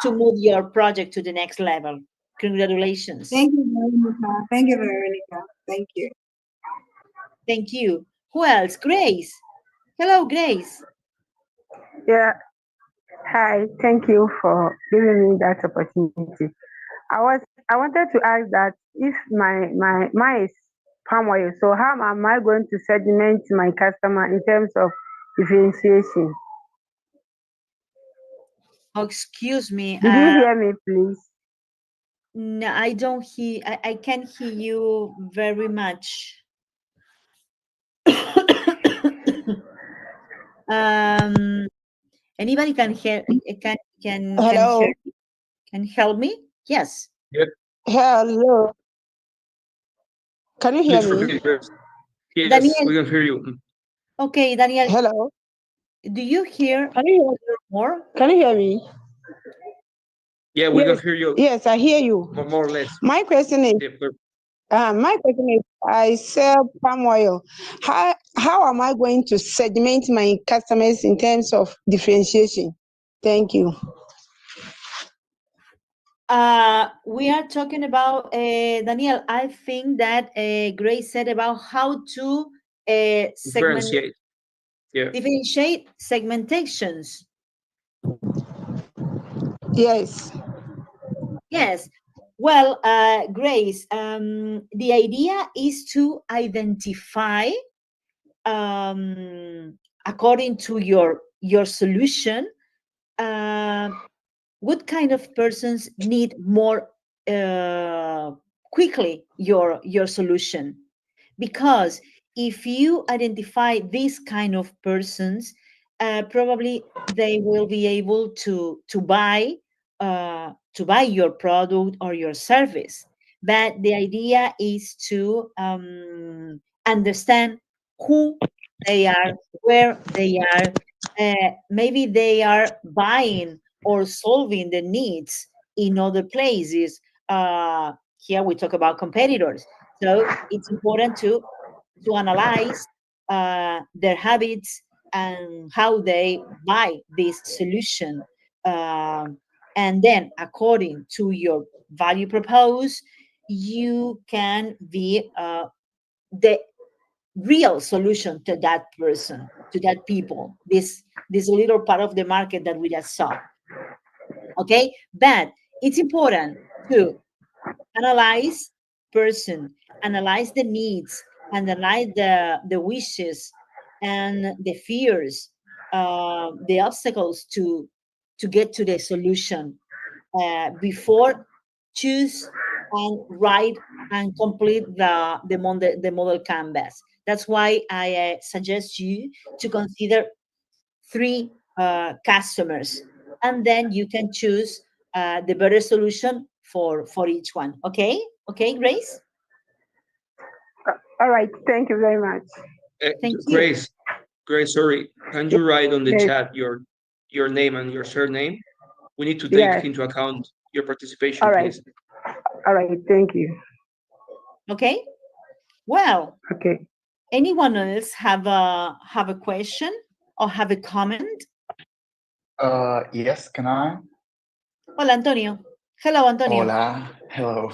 move your project to the next level. Congratulations. Thank you, Veronica. Thank you, Veronica. Thank you. Thank you. Who else? Grace. Hello, Grace. Yeah. Hi. Thank you for giving me that opportunity. I wanted to ask that if my is palm oil, so how am I going to segment my customer in terms of differentiation? Oh, excuse me. Did you hear me, please? No, I don't hear. I can't hear you very much. Anybody can hear? Hello. Can help me? Yes. Yep. Hello. Can you hear me? Yes, Daniel. we can hear you. Okay, Daniel. Hello. Do you hear? Can you hear more? Can you hear me? Yeah, we can hear you. Yes, I hear you. More or less. My question is, I sell palm oil. How am I going to segment my customers in terms of differentiation? Thank you. We are talking about, Daniel, I think that Grace said about how to Differentiate. Yeah. differentiate segmentations. Yes. Yes. Well, Grace, the idea is to identify, according to your solution, what kind of persons need more quickly your solution. Because if you identify these kind of persons, probably they will be able to buy your product or your service. But the idea is to understand who they are, where they are. Maybe they are buying or solving the needs in other places. Here we talk about competitors. So it's important to analyze their habits and how they buy this solution. And then according to your value proposed, you can be the real solution to that person, to that people, this little part of the market that we just saw. Okay, but it's important to analyze person, analyze the needs, analyze the wishes and the fears, the obstacles to get to the solution before choose and write and complete the model canvas. That's why I suggest you to consider 3 customers, and then you can choose the better solution for each one. Okay, Grace. All right. Thank you very much. Thank you. Grace, sorry. Can you write on the Yes. chat your name and your surname? We need to take into account your participation, All right. please. All right. Thank you. Okay. Well. Okay. Anyone else have a question or have a comment? Yes, can I? Hola, Antonio. Hello, Antonio. Hola, hello.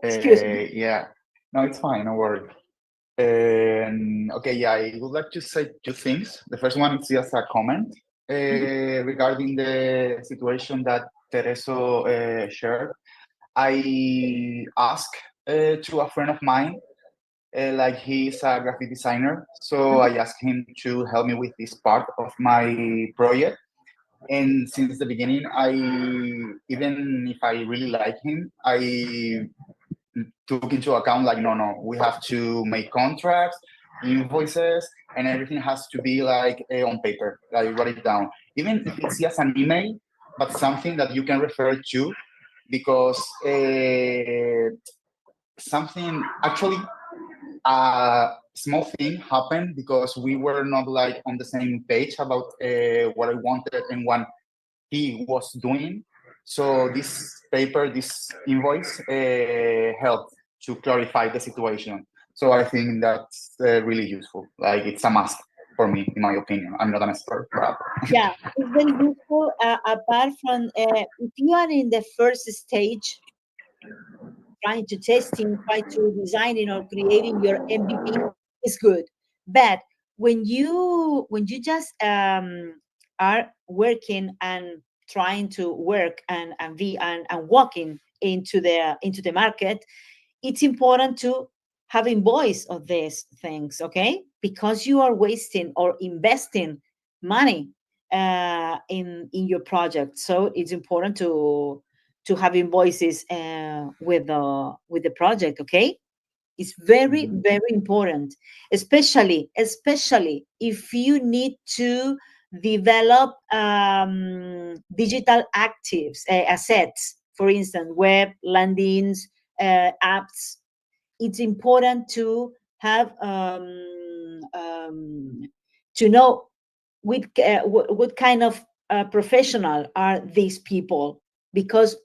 Excuse me. Yeah, no, it's fine, no worry. Okay, yeah, I would like to say two things. The first one is just a comment regarding the situation that Tereso shared. I asked to a friend of mine, like he's a graphic designer, so I asked him to help me with this part of my project. And since the beginning, even if I really like him, I took into account like, no, we have to make contracts, invoices, and everything has to be like on paper, like write it down. Even if it's just an email, but something that you can refer to, because something actually a small thing happened because we were not like on the same page about what I wanted and what he was doing. So this paper, this invoice helped to clarify the situation. So I think that's really useful. Like it's a must for me, in my opinion. I'm not an expert, but Yeah, it's very useful. Apart from if you are in the first stage, trying to testing, try to designing or creating your MVP is good. But when you just are working and trying to work and walking into the market, it's important to having voice of these things, okay? Because you are wasting or investing money in your project, so it's important to having voices with the project, okay? It's very very important, especially if you need to develop digital actives assets, for instance web landings, apps. It's important to have to know what kind of professional are these people, because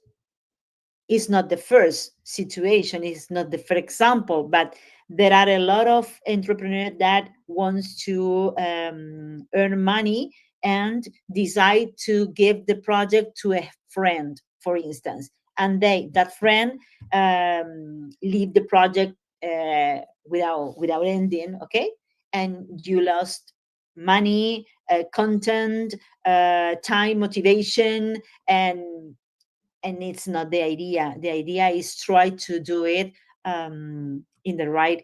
it's not the first situation, it's not the first example, but there are a lot of entrepreneurs that wants to earn money and decide to give the project to a friend, for instance, and that friend leave the project without ending, okay? And you lost money, content, time, motivation, and it's not the idea. The idea is try to do it in the right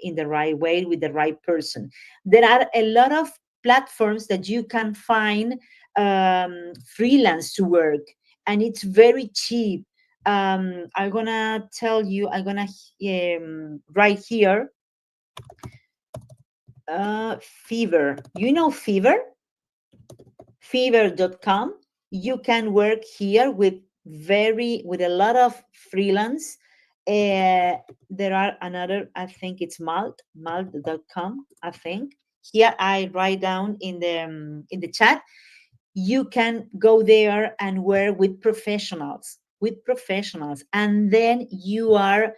way with the right person. There are a lot of platforms that you can find freelance to work, and it's very cheap. I'm gonna tell you. I'm gonna write here. Fiverr. You know Fiverr? Fiverr.com. You can work here with a lot of freelance. There are another, I think it's malt.com, I think. Here I write down in the chat. You can go there and work with professionals, and then you are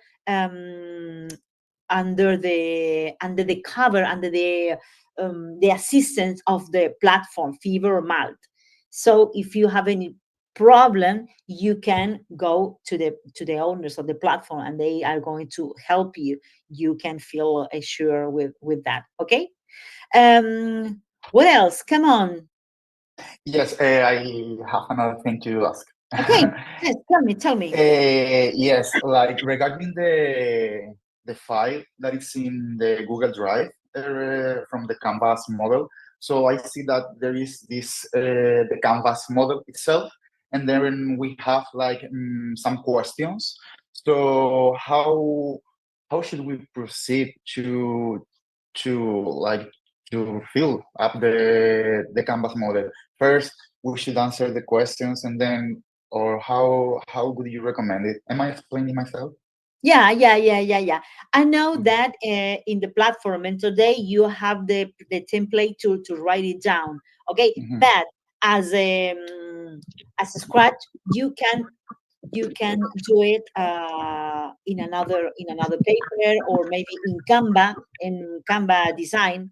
under the cover, under the assistance of the platform Fiverr or Malt. So if you have any problem, you can go to the owners of the platform, and they are going to help you. You can feel assured with that. Okay. What else? Come on. yes, I have another thing to ask. Okay. Yes, tell me. Yes, like regarding the file that is in the Google Drive from the Canvas model. So I see that there is this the Canvas model itself, and then we have like some questions. So how should we proceed to like to fill up the Canvas model? First, we should answer the questions, and then, or how would you recommend it? Am I explaining myself? Yeah. I know that in the platform, and today you have the template to write it down. Okay, but as a scratch, you can do it in another paper, or maybe in Canva design.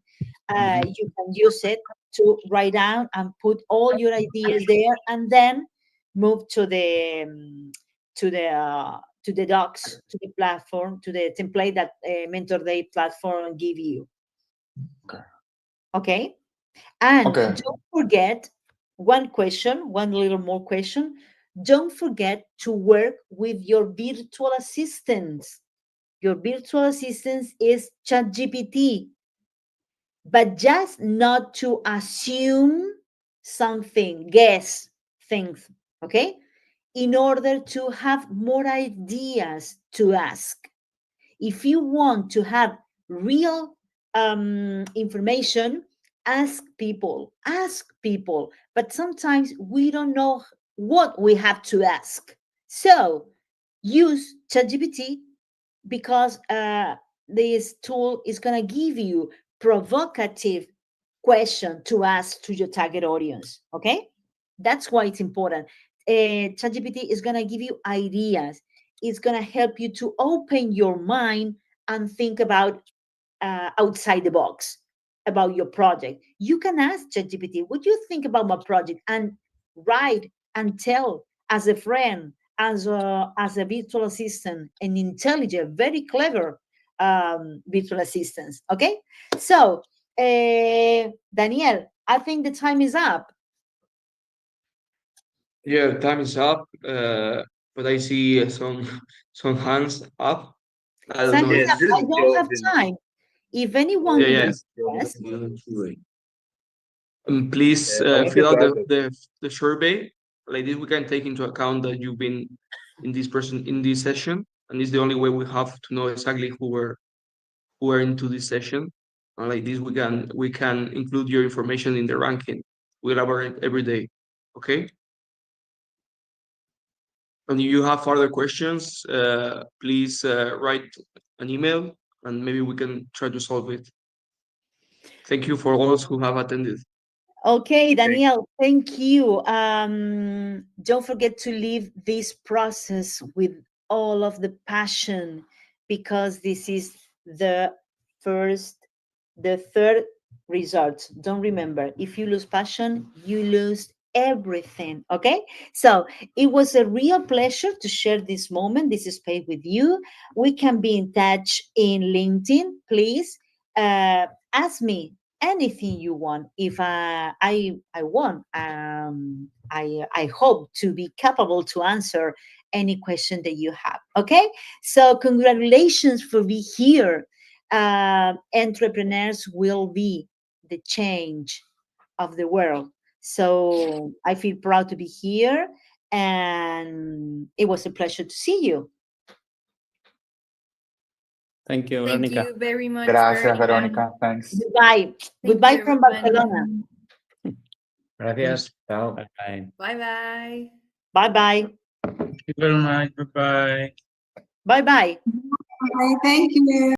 You can use it to write down and put all your ideas there, and then move to the docs, to the platform, to the template that Mentor Day platform give you. Okay. And don't forget one little more question. Don't forget to work with your virtual assistants. Your virtual assistant is ChatGPT, but just not to assume something, guess things, okay? In order to have more ideas to ask. If you want to have real information, ask people, but sometimes we don't know what we have to ask. So use ChatGPT, because this tool is going to give you provocative question to ask to your target audience. Okay, that's why it's important. ChatGPT is going to give you ideas. It's going to help you to open your mind and think about outside the box about your project. You can ask ChatGPT, what do you think about my project? And write and tell as a friend, as a virtual assistant, an intelligent, very clever virtual assistant. Okay, so Daniel, I think the time is up. Yeah, time is up. But I see some hands up. I don't know. I don't have time. If anyone Yes. Please fill out the survey. Like this, we can take into account that you've been in this session, and it's the only way we have to know exactly who are into this session. And like this, we can include your information in the ranking. We elaborate every day. Okay. And if you have further questions, please write an email, and maybe we can try to solve it. Thank you for all those who have attended. Okay, Daniel, thank you. Don't forget to leave this process with all of the passion, because this is the third result. Don't remember, if you lose passion, you lose everything. Okay, so it was a real pleasure to share this moment, this space with you. We can be in touch in LinkedIn. Please ask me anything you want. If I hope to be capable to answer any question that you have. Okay, so congratulations for being here. Entrepreneurs will be the change of the world. So I feel proud to be here, and it was a pleasure to see you. Thank you, Thank Veronica. you very much. Gracias, Veronica. Thanks. Goodbye. Goodbye from Barcelona. Gracias. Chao. Bye. Bye-bye. Bye-bye. Thank you very much. Bye-bye. Bye-bye. Thank you.